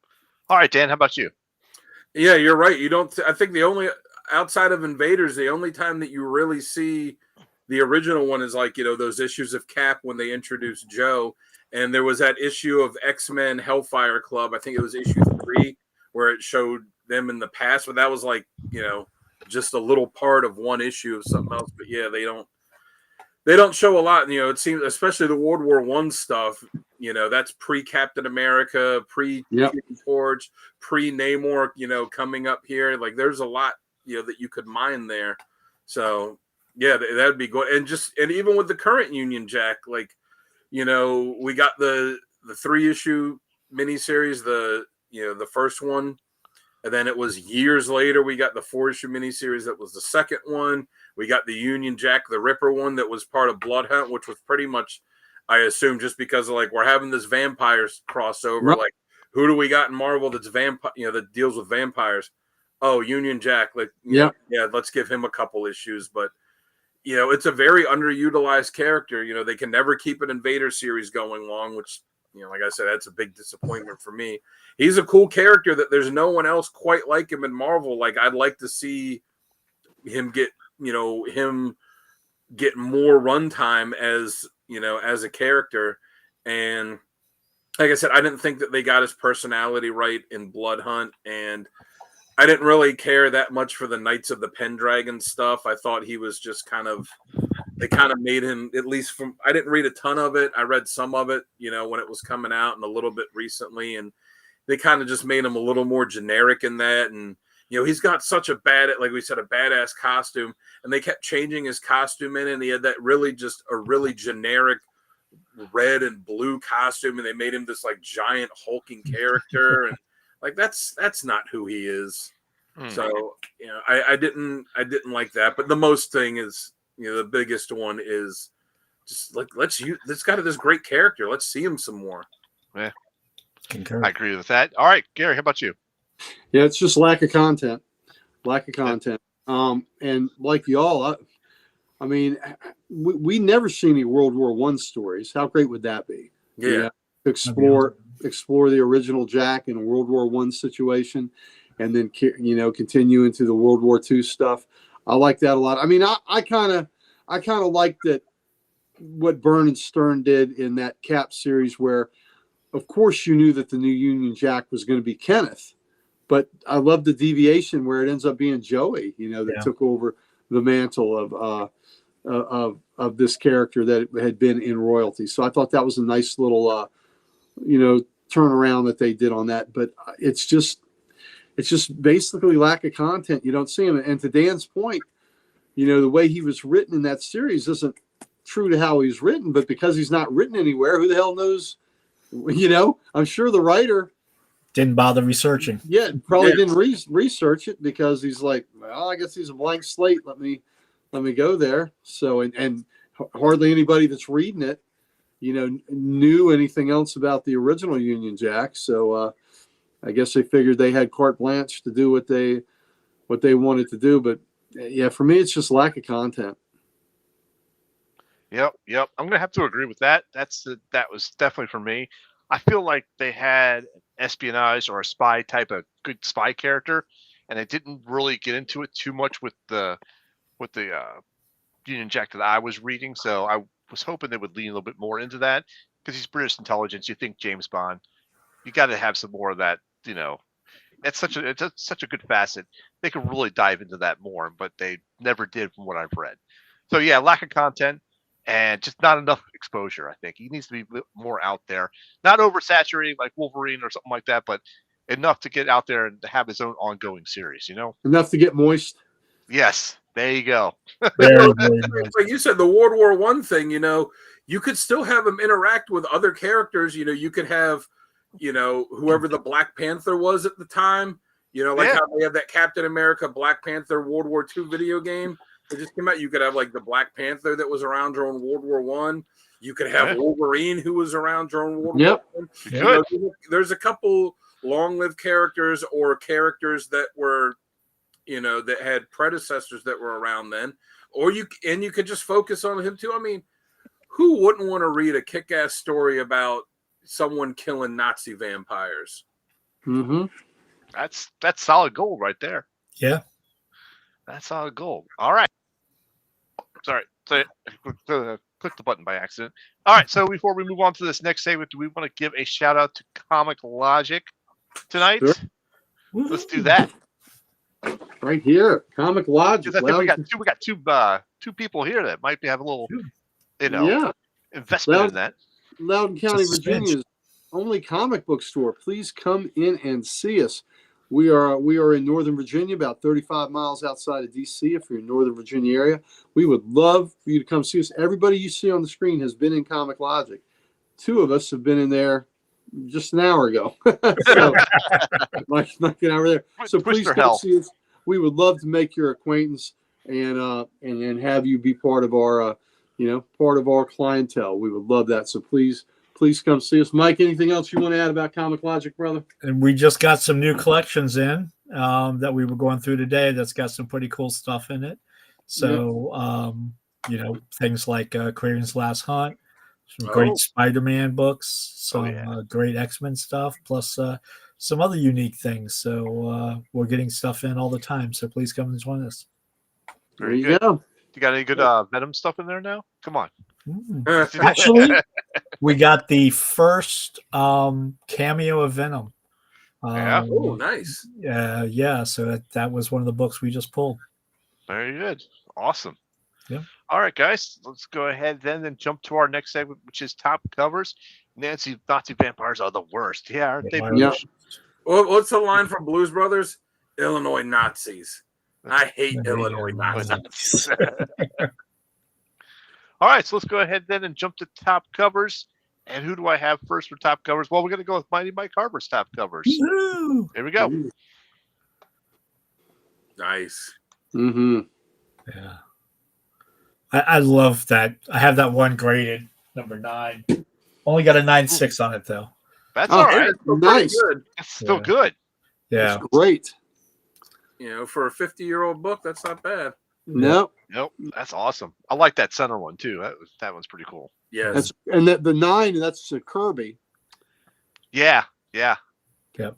All right, Dan, how about you? Yeah, you're right. You don't. I think the only outside of Invaders, the only time that you really see the original one is like, you know, those issues of Cap when they introduced Joe, and there was that issue of X-Men Hellfire Club. I think it was issue 3 where it showed them in the past, but that was like, you know, just a little part of one issue of something else. But yeah, they don't show a lot. You know, it seems, especially the World War I stuff, you know, that's pre-Captain America, pre-Torch, pre-Namor, you know, coming up here. Like, there's a lot, you know, that you could mine there. So, yeah, that'd be good. And even with the current Union Jack, like, you know, we got the 3-issue miniseries, the first one. And then it was years later, we got the 4-issue miniseries that was the second one. We got the Union Jack the Ripper one that was part of Blood Hunt, which was pretty much, I assume, just because of, like, we're having this vampires crossover. Yep. Like, who do we got in Marvel that's that deals with vampires? Oh, Union Jack. Like, yeah, let's give him a couple issues. But, you know, it's a very underutilized character. You know, they can never keep an Invader series going long, which, you know, like I said, that's a big disappointment for me. He's a cool character that there's no one else quite like him in Marvel. Like, I'd like to see him get more runtime as, you know, as a character. And like I said, I didn't think that they got his personality right in Blood Hunt, and I didn't really care that much for the Knights of the Pendragon stuff. I thought he was just they kind of made him, at least from, I didn't read a ton of it. I read some of it, you know, when it was coming out and a little bit recently, and they kind of just made him a little more generic in that. And, you know, he's got such a like we said, a badass costume, and they kept changing his costume in, and he had that really generic red and blue costume, and they made him this like giant hulking character. And like, that's not who he is. So, you know, I didn't like that. But the most thing is, you know, the biggest one is just like, let's use this guy to this great character. Let's see him some more. Yeah, Concur. I agree with that. All right, Gary, how about you? Yeah, it's just lack of content. And like y'all, I mean, we never see any World War I stories. How great would that be? Yeah. To explore the original Jack in a World War I situation, and then continue into the World War II stuff. I like that a lot. I mean, I kind of like that what Byrne and Stern did in that Cap series, where, of course, you knew that the new Union Jack was going to be Kenneth, but I love the deviation where it ends up being Joey. That took over the mantle of this character that had been in royalty. So I thought that was a nice little turnaround that they did on that. But it's just basically lack of content. You don't see him. And to Dan's point, the way he was written in that series isn't true to how he's written, but because he's not written anywhere, who the hell knows? I'm sure the writer didn't bother researching. Yeah, probably didn't research it because he's like, well, I guess he's a blank slate. Let me go there. So, and hardly anybody that's reading it, knew anything else about the original Union Jack. So, I guess they figured they had carte blanche to do what they wanted to do. But yeah, for me, it's just lack of content. Yep. I'm gonna have to agree with that. That was definitely for me. I feel like they had espionage or a spy type of good spy character, and they didn't really get into it too much with the Union Jack that I was reading. So I was hoping they would lean a little bit more into that, because he's British intelligence. You think James Bond, you got to have some more of that. It's such a good facet. They could really dive into that more, but they never did, from what I've read. So yeah, lack of content. And just not enough exposure. I think he needs to be more out there, not oversaturating like Wolverine or something like that, but enough to get out there and to have his own ongoing series. Enough to get moist. Yes, there you go. Very, very nice. Like you said, the World War I thing. You could still have him interact with other characters. You could have, whoever the Black Panther was at the time. How they have that Captain America, Black Panther, World War II video game. It just came out. You could have like the Black Panther that was around during World War I. You could have Wolverine who was around during World War I. There's a couple long-lived characters or characters that were, that had predecessors that were around then. Or you could just focus on him too. I mean, who wouldn't want to read a kick-ass story about someone killing Nazi vampires? Mm-hmm. That's solid gold right there. Yeah. That's solid gold. All right. Sorry. So I clicked the button by accident. All right. So before we move on to this next segment, do we want to give a shout out to Comic Logic tonight? Sure. Let's do that. Right here, Comic Logic. I think we got two people here that might have a little, investment in that. Loudoun County, Virginia's only comic book store. Please come in and see us. We are in Northern Virginia, about 35 miles outside of DC. If you're in Northern Virginia area, we would love for you to come see us. Everybody you see on the screen has been in Comic Logic. Two of us have been in there just an hour ago. So, like an hour there. So please come see us. We would love to make your acquaintance and have you be part of our clientele. We would love that. So please come see us. Mike, anything else you want to add about Comic Logic, brother? And we just got some new collections in that we were going through today. That's got some pretty cool stuff in it. So, things like Kraven's Last Hunt, some great Spider-Man books, some great X-Men stuff, plus some other unique things. So we're getting stuff in all the time. So please come and join us. There you go. You got any good Venom stuff in there now? Come on. Actually, we got the first cameo of Venom. Oh, nice. Yeah. So that was one of the books we just pulled. Very good. Awesome. Yeah. All right, guys. Let's go ahead then and jump to our next segment, which is top covers. Nazi vampires are the worst. Yeah, aren't they? Yeah. What's the line from Blues Brothers? Illinois Nazis. I hate Illinois Nazis. All right, so let's go ahead then and jump to top covers. And who do I have first for top covers? Well, we're going to go with Mighty Mike Harper's top covers. Woo! Here we go. Nice. Mm-hmm. Yeah. I love that. I have that one graded, number 9. Only got a 9.6 on it, though. That's all right. Nice. Good. It's still good. Yeah. It's great. You know, for a 50-year-old book, that's not bad. No, Nope, that's awesome. I like that center one too. That one's pretty cool. Yes. that's and the 9. That's Kirby. Yeah, yeah. Yep.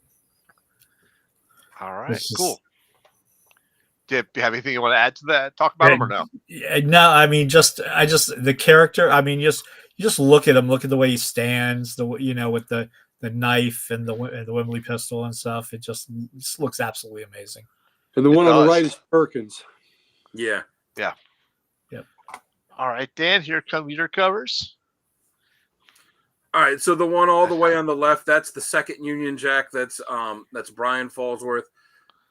All right, This is- cool. Do you have anything you want to add to that? Talk about him or no? Yeah, no, I mean, the character. I mean, you just look at him. Look at the way he stands. With the knife and the Wembley pistol and stuff. It just looks absolutely amazing. And the It one on the does. right is Perkins. Yeah. All right, Dan. Here come your covers. All right, so the one all the way on the left, that's the second Union Jack. That's Brian Fallsworth.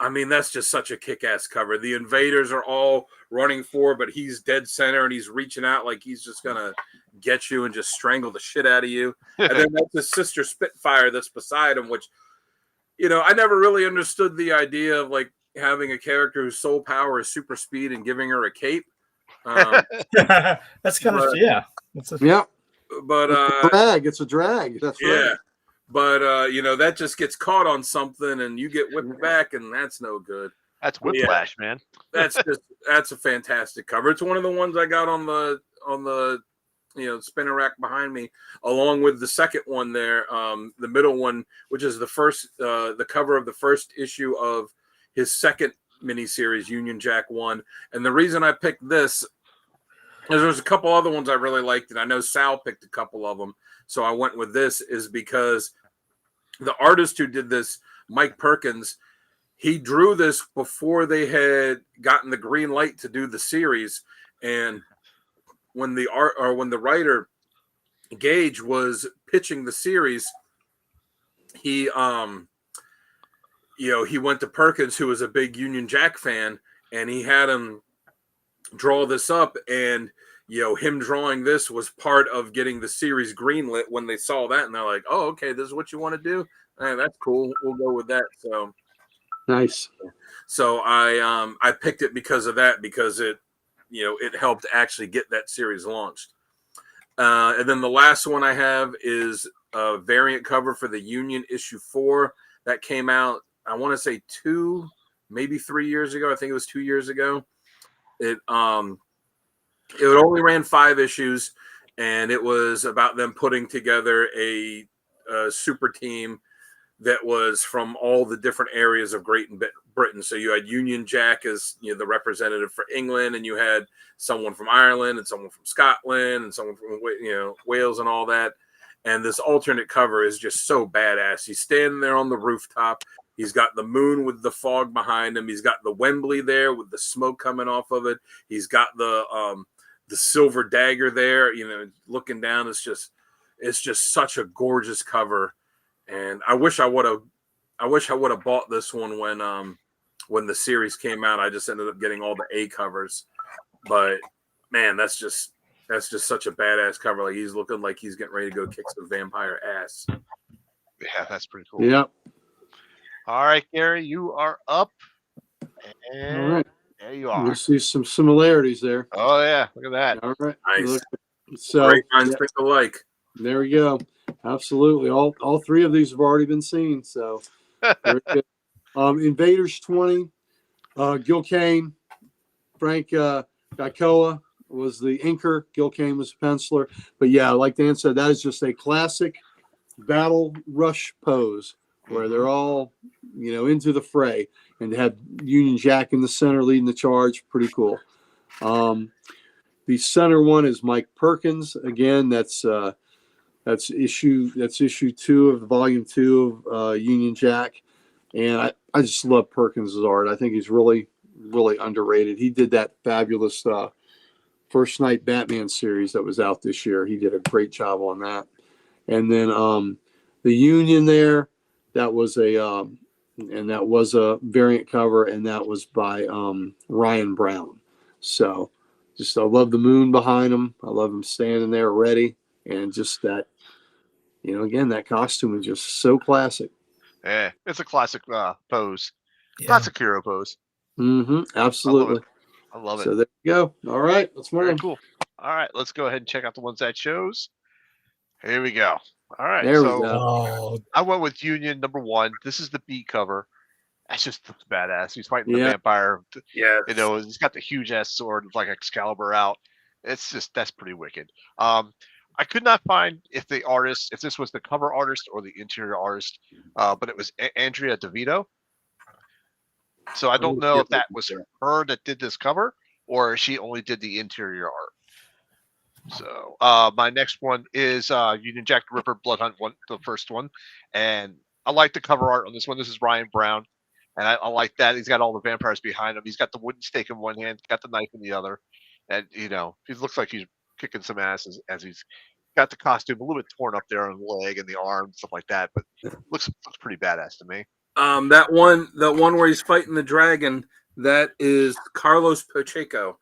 I mean, that's just such a kick-ass cover. The invaders are all running forward, but he's dead center and he's reaching out like he's just gonna get you and just strangle the shit out of you. And then that's his sister Spitfire that's beside him, which, I never really understood the idea of like having a character whose sole power is super speed and giving her a cape. That's kind of But- yeah. Yeah, But it's a drag. That's yeah. right. But that just gets caught on something and you get whipped back, and that's no good. That's Whiplash, man. That's a fantastic cover. It's one of the ones I got on the spinner rack behind me, along with the second one there, the middle one, which is the cover of the first issue of his second miniseries, Union Jack 1. And the reason I picked this is there's a couple other ones I really liked, and I know Sal picked a couple of them, so I went with this, is because the artist who did this, Mike Perkins, he drew this before they had gotten the green light to do the series. And when the writer Gage was pitching the series, he went to Perkins, who was a big Union Jack fan, and he had him draw this up. And him drawing this was part of getting the series greenlit when they saw that, and they're like, "Oh, okay, this is what you want to do? That's cool. We'll go with that." Nice. So I picked it because of that, because it helped actually get that series launched. And then the last one I have is a variant cover for the Union issue 4 that came out, I want to say 2, maybe 3 years ago. I think it was 2 years ago. It only ran 5 issues, and it was about them putting together a super team that was from all the different areas of Great Britain. So you had Union Jack as the representative for England, and you had someone from Ireland and someone from Scotland and someone from Wales and all that. And this alternate cover is just so badass. He's standing there on the rooftop. He's got the moon with the fog behind him. He's got the Wembley there with the smoke coming off of it. He's got the silver dagger there, looking down. It's just such a gorgeous cover. And I wish I would have bought this one when the series came out. I just ended up getting all the A covers. But man, that's just such a badass cover. Like, he's looking like he's getting ready to go kick some vampire ass. Yeah, that's pretty cool. Yep. All right, Gary, you are up. And All right. there you We are. see some similarities there. Oh yeah, look at that. All right. Nice. Look, so Great minds yeah, think alike. there we go. Absolutely. All 3 of these have already been seen. So very good. Invaders 20. Gil Kane, Frank Gaikoa was the inker. Gil Kane was the penciler. But yeah, like Dan said, that is just a classic battle rush pose where they're all, into the fray, and to have Union Jack in the center leading the charge. Pretty cool. The center one is Mike Perkins. Again, that's issue 2 of volume 2 of Union Jack. And I just love Perkins' art. I think he's really, really underrated. He did that fabulous First Night Batman series that was out this year. He did a great job on that. And then the Union there, that was a variant cover, and that was by Ryan Brown. So I love the moon behind him. I love him standing there ready, and just that, again, that costume is just so classic. Yeah, it's a classic pose. Yeah. Classic hero pose. Absolutely. I love it. So there you go. All right, let's move Very on. cool. All right, let's go ahead and check out the ones that shows. Here we go. All right, There we so go. Oh, I went with Union number 1. This is the B cover. That's just badass. He's fighting the Yeah. vampire. Yeah. You know, he's got the huge ass sword like Excalibur out. It's just that's pretty wicked. I could not find if this was the cover artist or the interior artist, but it was Andrea DeVito. So I don't know if that was her that did this cover or she only did the interior art. So my next one is Union Jack the Ripper Blood Hunt one, the first one, and I like the cover art on this one. This is Ryan Brown, and I like that he's got all the vampires behind him. He's got the wooden stake in one hand, got the knife in the other, and you know he looks like he's kicking some ass as he's got the costume a little bit torn up there on the leg and the arm and stuff like that, but looks pretty badass to me. That one where he's fighting the dragon, that is Carlos Pacheco.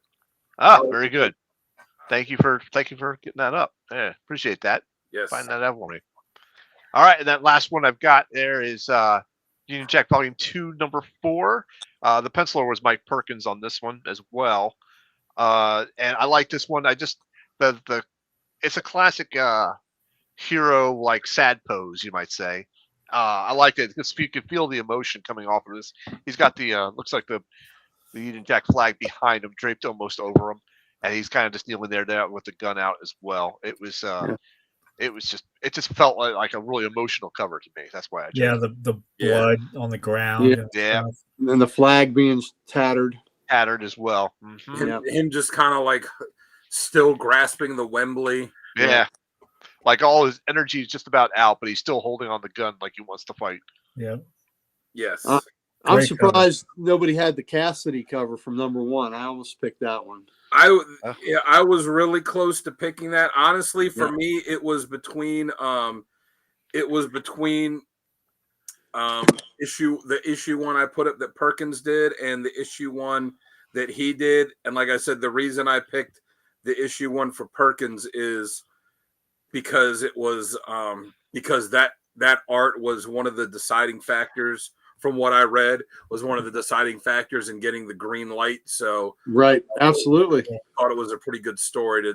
Ah, very good. Thank you for getting that up. Yeah, appreciate that. Yes. Find that out for me. All right, and that last one I've got there is Union Jack Volume 2, number 4. The penciler was Mike Perkins on this one as well. And I like this one. I just it's a classic hero like sad pose, you might say. I liked it because you can feel the emotion coming off of this. He's got the looks like the Union Jack flag behind him, draped almost over him, and he's kind of just kneeling there with the gun out as well. It was it just felt like a really emotional cover to me. That's why I chose it. The blood on the ground. Yeah. And Yeah. stuff. And then the flag being tattered. Tattered as well. Mhm. Him just kind of like still grasping the Wembley. Yeah. Like all his energy is just about out, but he's still holding on the gun like he wants to fight. Yeah. Yes. I'm Great surprised nobody had the Cassidy cover from number 1. I almost picked that one. I was really close to picking that. Honestly, for me, it was between issue 1 I put up that Perkins did and the issue 1 that he did. And like I said, the reason I picked the issue 1 for Perkins is because it was because that art was one of the deciding factors. From what I read, was one of the deciding factors in getting the green light. So Right, absolutely. thought it was a pretty good story to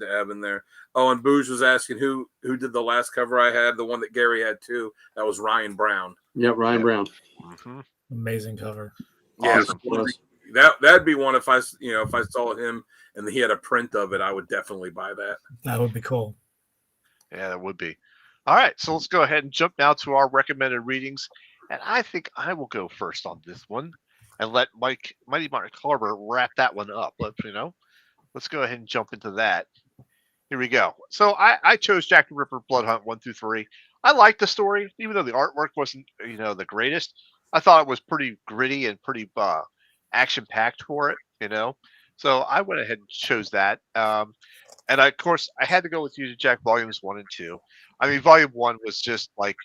have in there. Oh, and Booge was asking who did the last cover I had, the one that Gary had too. That was Ryan Brown. Yep, Ryan Brown. Mm-hmm. Amazing cover. Yeah, Awesome. that'd be one if I saw him and he had a print of it, I would definitely buy that. That would be cool. Yeah, that would be. All right, so let's go ahead and jump now to our recommended readings. And I think I will go first on this one and let Mighty Mark Carver wrap that one up. Let's go ahead and jump into that. Here we go. So I chose Jack the Ripper Blood Hunt 1 through 3. I liked the story, even though the artwork wasn't, the greatest. I thought it was pretty gritty and pretty action packed for it, So I went ahead and chose that. And of course, I had to go with Union Jack Volumes 1 and 2. I mean, Volume 1 was just like,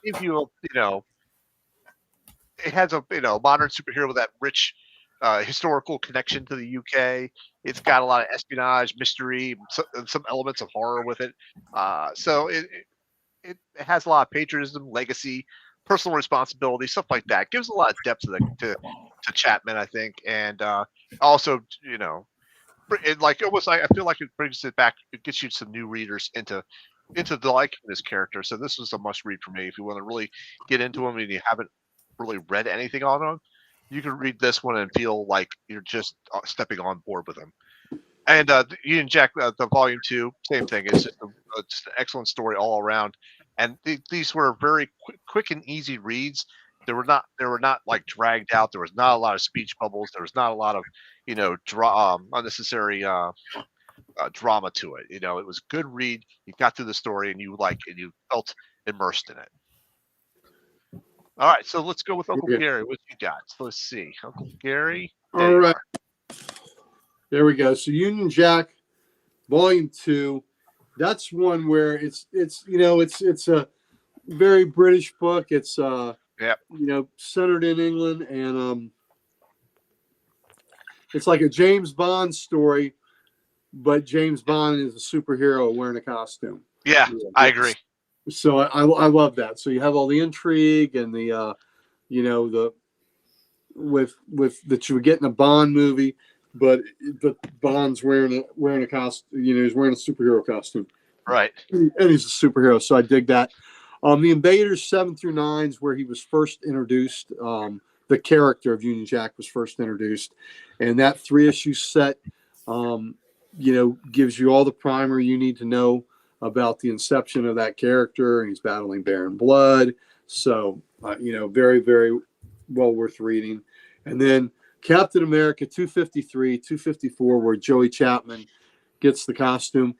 if it has a modern superhero with that rich historical connection to the UK. It's got a lot of espionage, mystery, some elements of horror with it. So it has a lot of patriotism, legacy, personal responsibility, stuff like that. Gives a lot of depth to Chapman, I think, and also I feel like it brings it back. It gets you some new readers into the liking of this character. So this was a must read for me. If you want to really get into him and you haven't really read anything on him, you can read this one and feel like you're just stepping on board with him. And Union Jack, the Volume 2, same thing. It's just an excellent story all around. And these were very quick and easy reads. They were not like dragged out. There was not a lot of speech bubbles. There was not a lot of unnecessary drama to it. It was a good read. You got through the story and you felt immersed in it. All right, so let's go with Uncle Gary. What you got? So let's see, Uncle Gary. All right, there we go. So Union Jack, Volume 2. That's one where it's a very British book. It's centered in England, and it's like a James Bond story, but James Bond is a superhero wearing a costume. Yeah, I agree. So I love that. So you have all the intrigue and the with that you would get in a Bond movie, but Bond's wearing a costume. He's wearing a superhero costume. Right. And he's a superhero. So I dig that. The Invaders 7 through 9 is where he was first introduced. The character of Union Jack was first introduced, and that 3-issue set, gives you all the primer you need to know about the inception of that character, and he's battling Baron Blood. So, very, very well worth reading. And then Captain America 253, 254, where Joey Chapman gets the costume,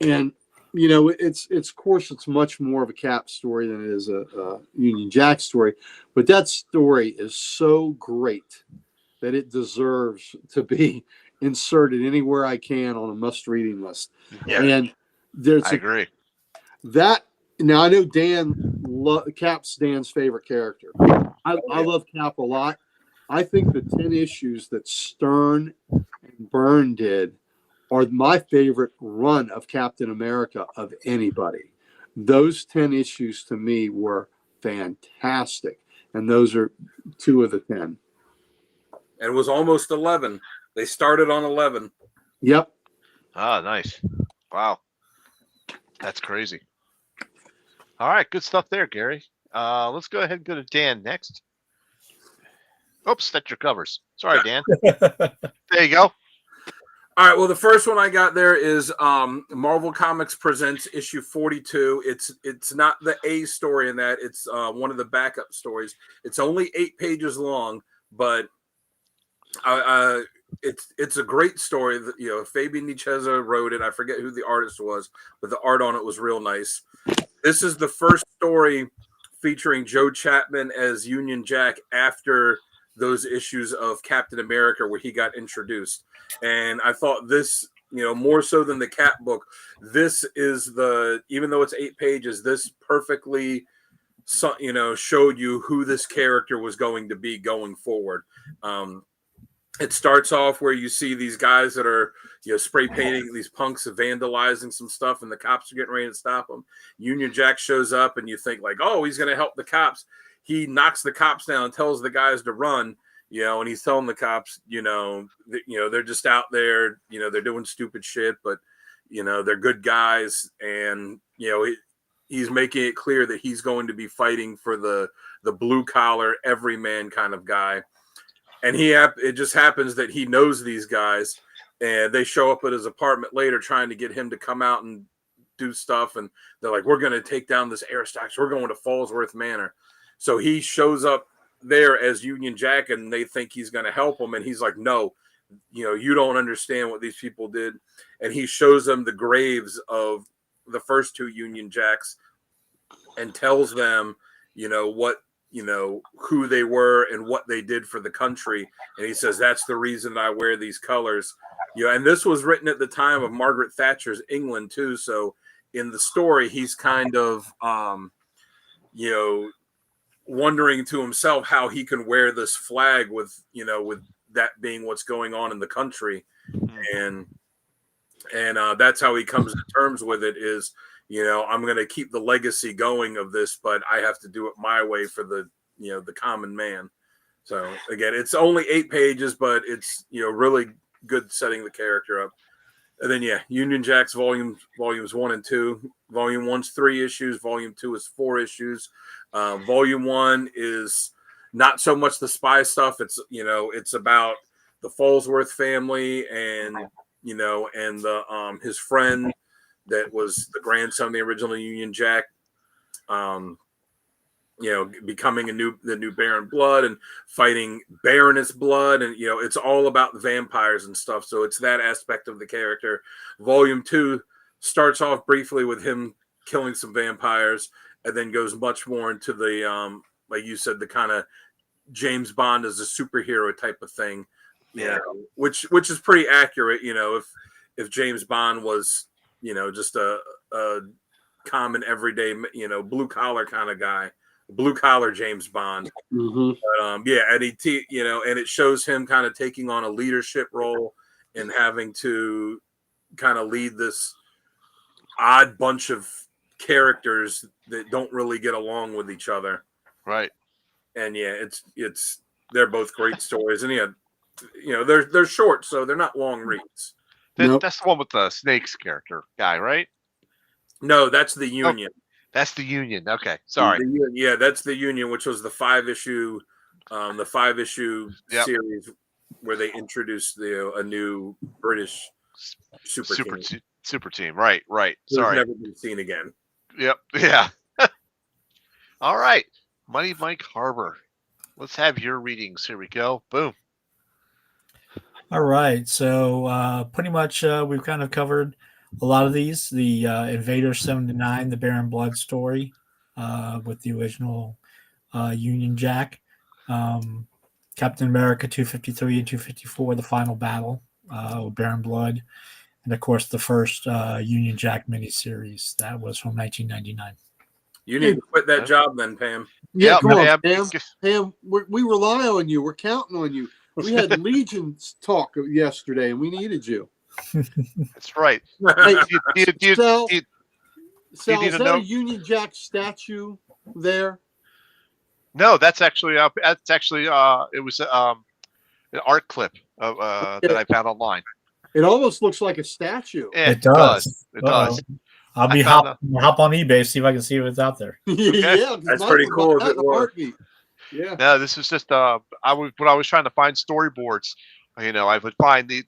and it's much more of a Cap story than it is a Union Jack story, but that story is so great that it deserves to be inserted anywhere I can on a must-reading list. Yeah, and I agree. That now I know Cap's Dan's favorite character. I love Cap a lot. I think the 10 issues that Stern and Byrne did are my favorite run of Captain America of anybody. Those 10 issues to me were fantastic. And those are 2 of the 10. And it was almost 11. They started on 11. Yep. Ah, nice. Wow. That's crazy. All right, good stuff there, Gary. Let's go ahead and go to Dan next. Oops, that's your covers. Sorry, Dan. There you go. All right. Well, the first one I got there is Marvel Comics Presents issue 42. It's not the A story in that. It's one of the backup stories. It's only 8 pages long, but it's a great story. Fabian Nicieza wrote it. I forget who the artist was, but the art on it was real nice. This is the first story featuring Joe Chapman as Union Jack after those issues of Captain America where he got introduced. And I thought this, more so than the Cap book, this is even though it's 8 pages, this perfectly, showed you who this character was going to be going forward. It starts off where you see these guys that are, spray painting, these punks are vandalizing some stuff, and the cops are getting ready to stop them. Union Jack shows up, and you think like, oh, he's going to help the cops. He knocks the cops down and tells the guys to run. And he's telling the cops, they're just out there, they're doing stupid shit, but, they're good guys. And, he's making it clear that he's going to be fighting for the blue collar, everyman kind of guy. And it just happens that he knows these guys, and they show up at his apartment later trying to get him to come out and do stuff. And they're like, we're going to take down this Aristox. We're going to Fallsworth Manor. So he shows up there as Union Jack, and they think he's going to help them, and he's like, no, you don't understand what these people did. And he shows them the graves of the first 2 Union Jacks and tells them what who they were and what they did for the country. And he says that's the reason I wear these colors. And this was written at the time of Margaret Thatcher's England too, so in the story he's kind of wondering to himself how he can wear this flag with that being what's going on in the country. And that's how he comes to terms with it is, I'm going to keep the legacy going of this, but I have to do it my way for the common man. So again, it's only 8 pages, but it's, really good setting the character up. And then, Union Jack's volumes 1 and 2. Volume 1's 3 issues. Volume 2 is 4 issues. Volume 1 is not so much the spy stuff. It's, it's about the Fallsworth family and, and the his friend that was the grandson of the original Union Jack, becoming the new Baron Blood and fighting Baroness Blood. And, it's all about the vampires and stuff. So it's that aspect of the character. Volume 2 starts off briefly with him killing some vampires and then goes much more into the, like you said, the kind of James Bond as a superhero type of thing. Which is pretty accurate. If James Bond was, just a common everyday, blue collar kind of guy, blue collar James Bond. Mm-hmm. But, and and it shows him kind of taking on a leadership role and having to kind of lead this odd bunch of characters that don't really get along with each other. Right. And it's they're both great stories, and they're short, so they're not long reads. Nope. That's the one with the Snakes character guy, right? No, that's the Union. That's the Union. Okay, sorry. Yeah, that's the Union, which was the 5-issue, Yep. series where they introduced a new British super team. Super team. Right. Who's Sorry. never been seen again. Yep. Yeah. All right. Money Mike Harbor. Let's have your readings. Here we go. Boom. All right. So pretty much we've kind of covered a lot of these. The Invader 79, the Baron Blood story with the original Union Jack. Captain America 253 and 254, the final battle with Baron Blood. And of course, the first Union Jack miniseries that was from 1999. You need to quit that job then, Pam. Yeah, Yep, come on, Pam. Pam. We rely on you. We're counting on you. We had Legion's talk yesterday, and we needed you. That's right. Hey, Sal, do you Sal, need is to that know- a Union Jack statue there? No, that's actually it was an art clip of that I found online. It almost looks like a statue. Yeah, It does. It does. I'll I be found hop on eBay, see if I can see if it's out there. Yeah, 'cause That's Mike pretty would cool buy if it that in a were. heartbeat. Yeah. No, this is just when I was trying to find storyboards, I would find the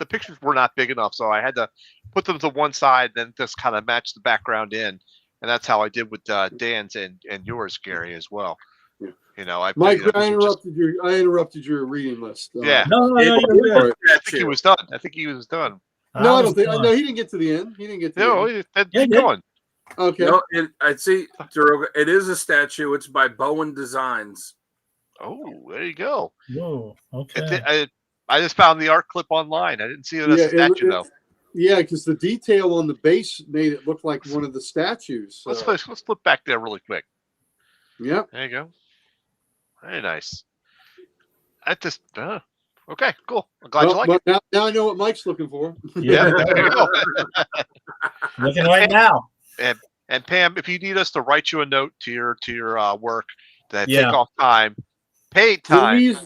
pictures were not big enough, so I had to put them to one side, then just kind of match the background in, and that's how I did with Dan's and yours, Gary, as well. Yeah. Mike, Mike, I interrupted your reading list. Yeah. No, It- you're good. I think he was done. I think he was done. No, I was don't think. done. No, he didn't get to the end. He didn't get to No, the end. Yeah, keep yeah. going. Okay. No, I'd see, Daroga, it is a statue. It's by Bowen Designs. Oh, there you go. Whoa, okay. I just found the art clip online. I didn't see it as a statue though. Yeah, because the detail on the base made it look like one of the statues. So. Let's flip back there really quick. Yep. There you go. Very nice. I just okay, cool. I'm glad you like it. But now I know what Mike's looking for. Yeah, there you go. Looking right now. And Pam, if you need us to write you a note to your work that Yeah. take off time, paid time.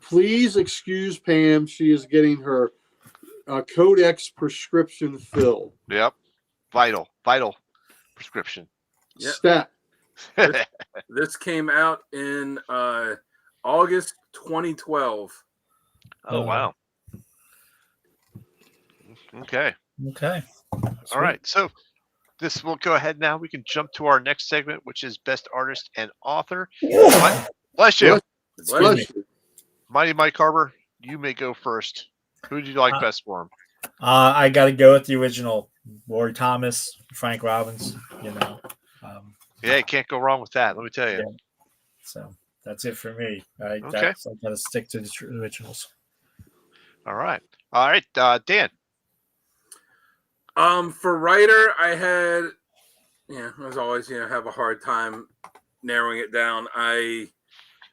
Please excuse Pam. She is getting her Codex prescription filled. Yep. Vital prescription. Yep. Stat. This came out in August 2012. Oh wow. Okay. Okay. All right. So this will go ahead now. We can jump to our next segment, which is best artist and author. Bless you. Bless you. Mighty Mike Harbor, you may go first. Who do you like best for him? I got to go with the original Roy Thomas, Frank Robbins. Yeah, you can't go wrong with that. Let me tell you. Yeah. So that's it for me. I Okay. got to stick to the originals. All right. Dan. For writer, I had, as always, have a hard time narrowing it down. I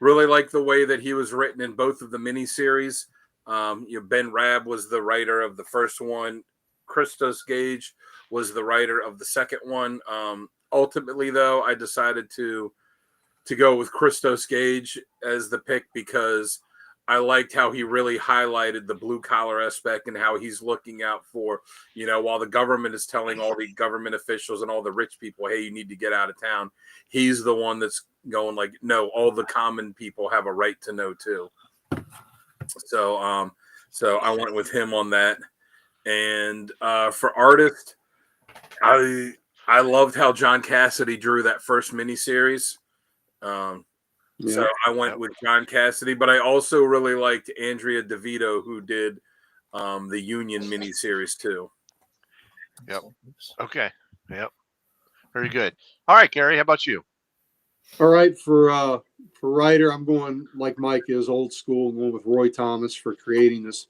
really like the way that he was written in both of the miniseries. Ben Rabb was the writer of the first one. Christos Gage was the writer of the second one. Ultimately, though, I decided to go with Christos Gage as the pick because I liked how he really highlighted the blue collar aspect and how he's looking out for, while the government is telling all the government officials and all the rich people, hey, you need to get out of town. He's the one that's going like, no, all the common people have a right to know too. So I went with him on that. And for artist, I loved how John Cassidy drew that first miniseries. So I went with John Cassidy, but I also really liked Andrea DeVito, who did the Union miniseries too. Yep. Okay. Yep. Very good. All right, Gary, how about you? All right, for writer, I'm going like Mike is, old school. I'm going with Roy Thomas for creating this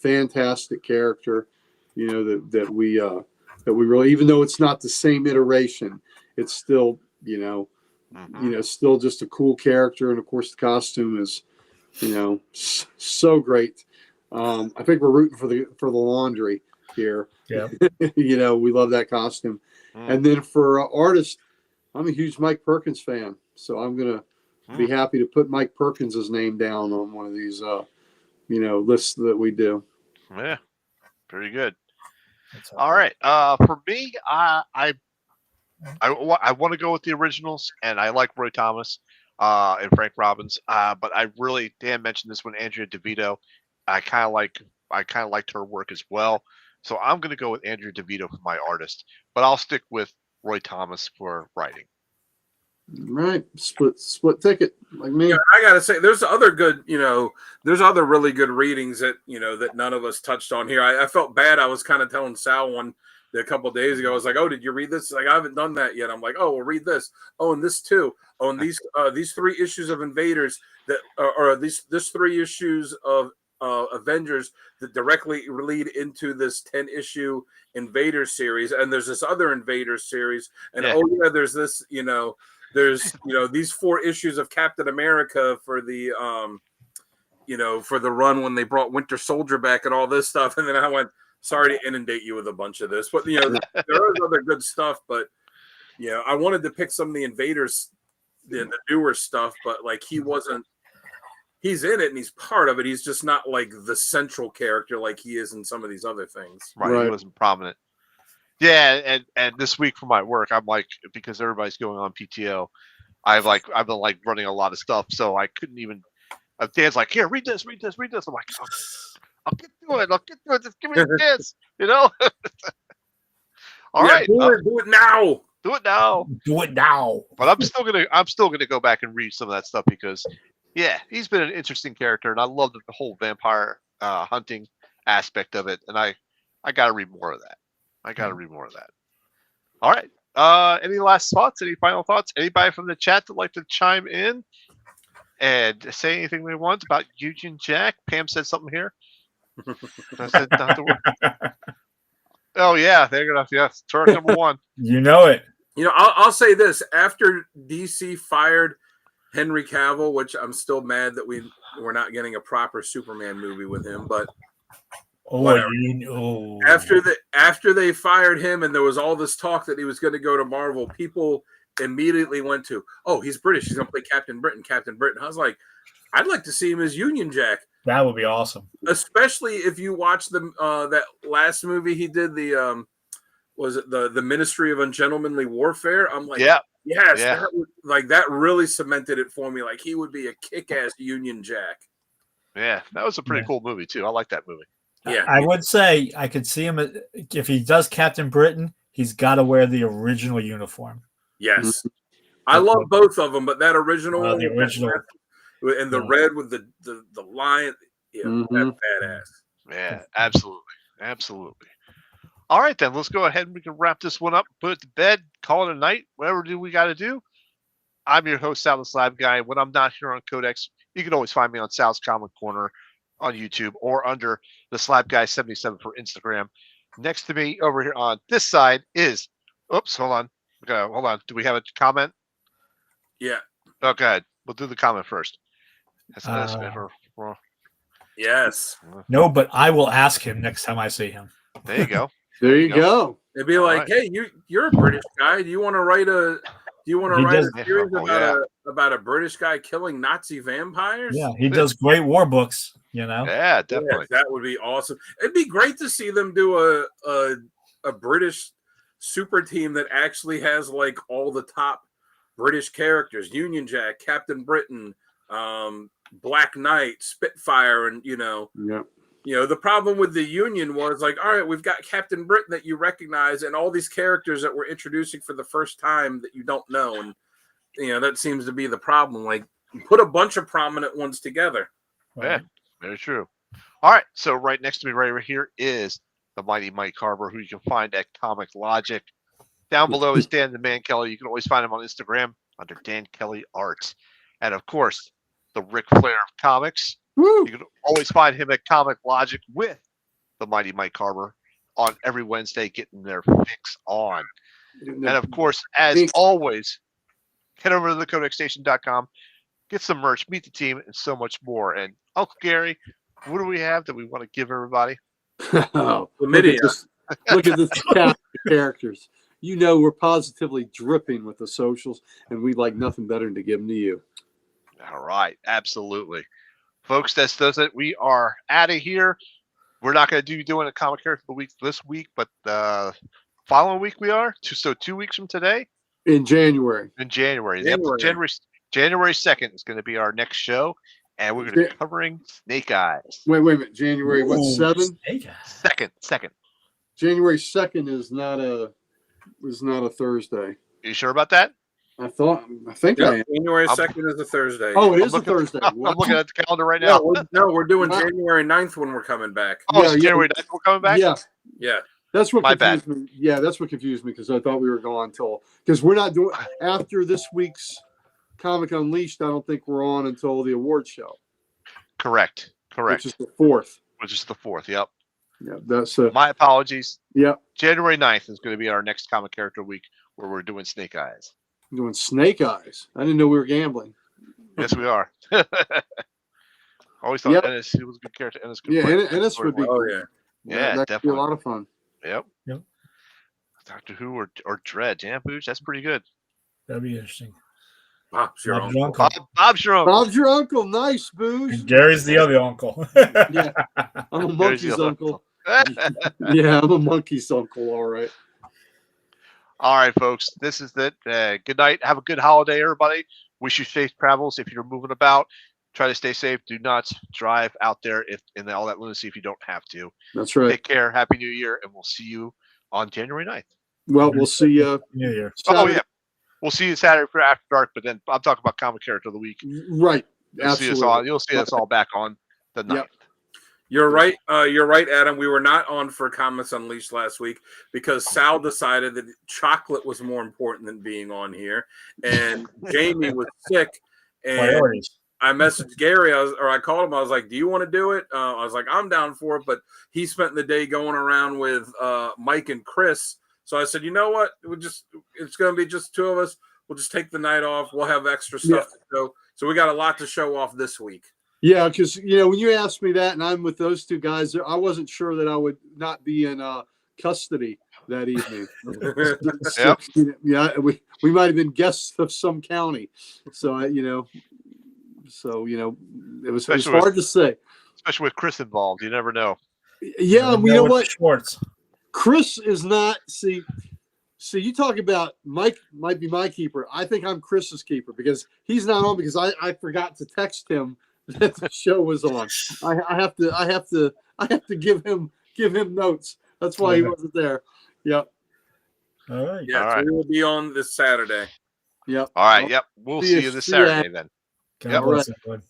fantastic character. That we really, even though it's not the same iteration, it's still still just a cool character, and of course the costume is so great. I think we're rooting for the laundry here. Yeah. We love that costume. And then for artist, I'm a huge Mike Perkins fan, so I'm gonna be happy to put Mike Perkins' name down on one of these lists that we do. Yeah. Very good. All right. For me, I I want to go with the originals, and I like Roy Thomas and Frank Robbins. But I really, Dan mentioned this one, Andrea DeVito. I kind of liked her work as well. So I'm going to go with Andrea DeVito for my artist, but I'll stick with Roy Thomas for writing. Right, split ticket like me. Yeah, I gotta say, there's other good, there's other really good readings that that none of us touched on here. I felt bad. I was kind of telling Sal one a couple of days ago. I was like, "Oh, did you read this?" Like, I haven't done that yet. I'm like, "Oh, well, read this. Oh, and this too. Oh, and these 3 issues of Invaders that or these 3 issues of Avengers that directly lead into this 10-issue Invaders series, and there's this other Invaders series, and there's this, there's these 4 issues of Captain America for the for the run when they brought Winter Soldier back and all this stuff." And then I went, sorry to inundate you with a bunch of this, but there is other good stuff. But I wanted to pick some of the Invaders, the newer stuff, but like he's in it and he's part of it. He's just not like the central character like he is in some of these other things. Right. He wasn't prominent. Yeah, and this week for my work, I'm like, because everybody's going on PTO, I've been like running a lot of stuff, so I couldn't even. Dan's like, here, read this. I'm like, oh, I'll get to it. Just give me the chance, All right, do it now. Do it now. Do it now. But I'm still gonna go back and read some of that stuff because, yeah, he's been an interesting character, and I love the whole vampire hunting aspect of it, and I gotta read more of that. All right. Any last thoughts? Any final thoughts? Anybody from the chat that'd like to chime in and say anything they want about Union Jack? Pam said something here. I said not to worry. Oh yeah, they're gonna turn number 1. You know it. I'll say this: after DC fired Henry Cavill, which I'm still mad that we're not getting a proper Superman movie with him, but. After they fired him and there was all this talk that he was going to go to Marvel, people immediately went to, oh, he's British, he's going to play Captain Britain. I was like, I'd like to see him as Union Jack. That would be awesome. Especially if you watch that last movie he did, was it the Ministry of Ungentlemanly Warfare? I'm like, yes, yeah. That really cemented it for me. Like he would be a kick-ass Union Jack. Yeah, that was a pretty cool movie too. I like that movie. Yeah, I would say I could see him if he does Captain Britain. He's got to wear the original uniform. Yes, I love both of them, but that original one, the original, and the red with the lion, that's badass. Yeah, absolutely. All right, then let's go ahead and we can wrap this one up, put it to bed, call it a night. Whatever we got to do. I'm your host, Sal the Slab Guy. When I'm not here on Codex, you can always find me on Sal's Comic Corner on YouTube or under the Slab Guy 77 for Instagram. Next to me over here on this side is, oops, hold on. Okay, hold on. Do we have a comment? Yeah. Okay, we'll do the comment first. Yes. No, but I will ask him next time I see him. There you go. There you go. It'd be like, hey, you're a British guy. Do you want to write a series about a British guy killing Nazi vampires? Yeah, he does great war books, Yeah, definitely. Yeah, that would be awesome. It'd be great to see them do a British super team that actually has like all the top British characters: Union Jack, Captain Britain, Black Knight, Spitfire, and the problem with the Union was like, all right, we've got Captain Britain that you recognize and all these characters that we're introducing for the first time that you don't know. And, that seems to be the problem. Like, put a bunch of prominent ones together. Yeah, very true. All right. So right next to me right over here is the mighty Mike Carver, who you can find at Comic Logic. Down below is Dan the Man Kelly. You can always find him on Instagram under Dan Kelly Arts. And, of course, the Ric Flair of comics. Woo! You can always find him at Comic Logic with the mighty Mike Carver on every Wednesday, getting their fix on. And of course, as always, head over to thecodexstation.com, get some merch, meet the team, and so much more. And Uncle Gary, what do we have that we want to give everybody? Look at this cast of characters. We're positively dripping with the socials, and we'd like nothing better than to give them to you. All right, absolutely. Folks, that does it. We are out of here. We're not going to be doing a comic character of the week this week, but following week we are. So 2 weeks from today In January. in January. January 2nd is going to be our next show, and we're going to be covering Snake Eyes. Wait a minute. January what? Ooh, 7? Snake Eyes. Second. January 2nd is not a Thursday. You sure about that? I think I am. January I'm- 2nd is a Thursday. Oh, it I'm is a looking- Thursday. I'm What? looking at the calendar right no, now. we're doing Wow. January 9th when we're coming back. Oh, Yeah, so yeah. January 9th we're coming back? Yeah, Yeah. that's what My confused me. Yeah, that's what confused me because I thought we were going till because we're not doing after this week's Comic Unleashed. I don't think we're on until the award show, Correct. which is the 4th. Which is the 4th. Yep. Yeah, that's My apologies. yeah. January 9th is going to be our next comic character week where we're doing Snake Eyes. Doing Snake Eyes. I didn't know we were gambling. Yes, we are. Always thought Yep. Ennis, he was a good character. Ennis could Yeah, play. Ennis would be. Oh yeah. Yeah, that could be definitely. a lot of fun. Yep. Yep. Doctor Who or Dread. Jam Booch, that's pretty good. That'd be interesting. Bob's your Bob's uncle. your uncle. Bob's your uncle. Bob's your uncle. Nice, Booze. And Gary's the other uncle. Yeah, I'm a There's monkey's your uncle. Yeah, I'm a monkey's uncle. All right. All right, folks. This is it. Good night. Have a good holiday, everybody. Wish you safe travels if you're moving about. Try to stay safe. Do not drive out there in all that lunacy if you don't have to. That's right. Take care. Happy New Year, and we'll see you on January 9th. Well, we'll see you. New Year. Oh, yeah. We'll see you Saturday for After Dark, but then I'm talking about Comic Character of the Week. Right. You'll see us all back on the 9th. Yep. You're right. You're right, Adam. We were not on for Comics Unleashed last week because Sal decided that chocolate was more important than being on here, and Jamie was sick. And Priorities. I messaged Gary, I called him. I was like, "Do you want to do it?" I was like, "I'm down for it," but he spent the day going around with Mike and Chris. So I said, "You know what? It's going to be just two of us. We'll just take the night off. We'll have extra stuff to show." So we got a lot to show off this week. Yeah, because when you asked me that, and I'm with those two guys, I wasn't sure that I would not be in custody that evening. Yep. Yeah, we might have been guests of some county, so it was hard to say. Especially with Chris involved. You never know. Yeah, you know what? Schwartz. Chris is not. See, you talk about Mike might be my keeper. I think I'm Chris's keeper because he's not on because I forgot to text him that the show was on. I have to give him notes. That's why he wasn't there. Yep. All right. Yeah, All so right. we will be on this Saturday. Yep. All right. Yep. We'll See see you- you this see ya. Saturday then. God Yep. bless everyone.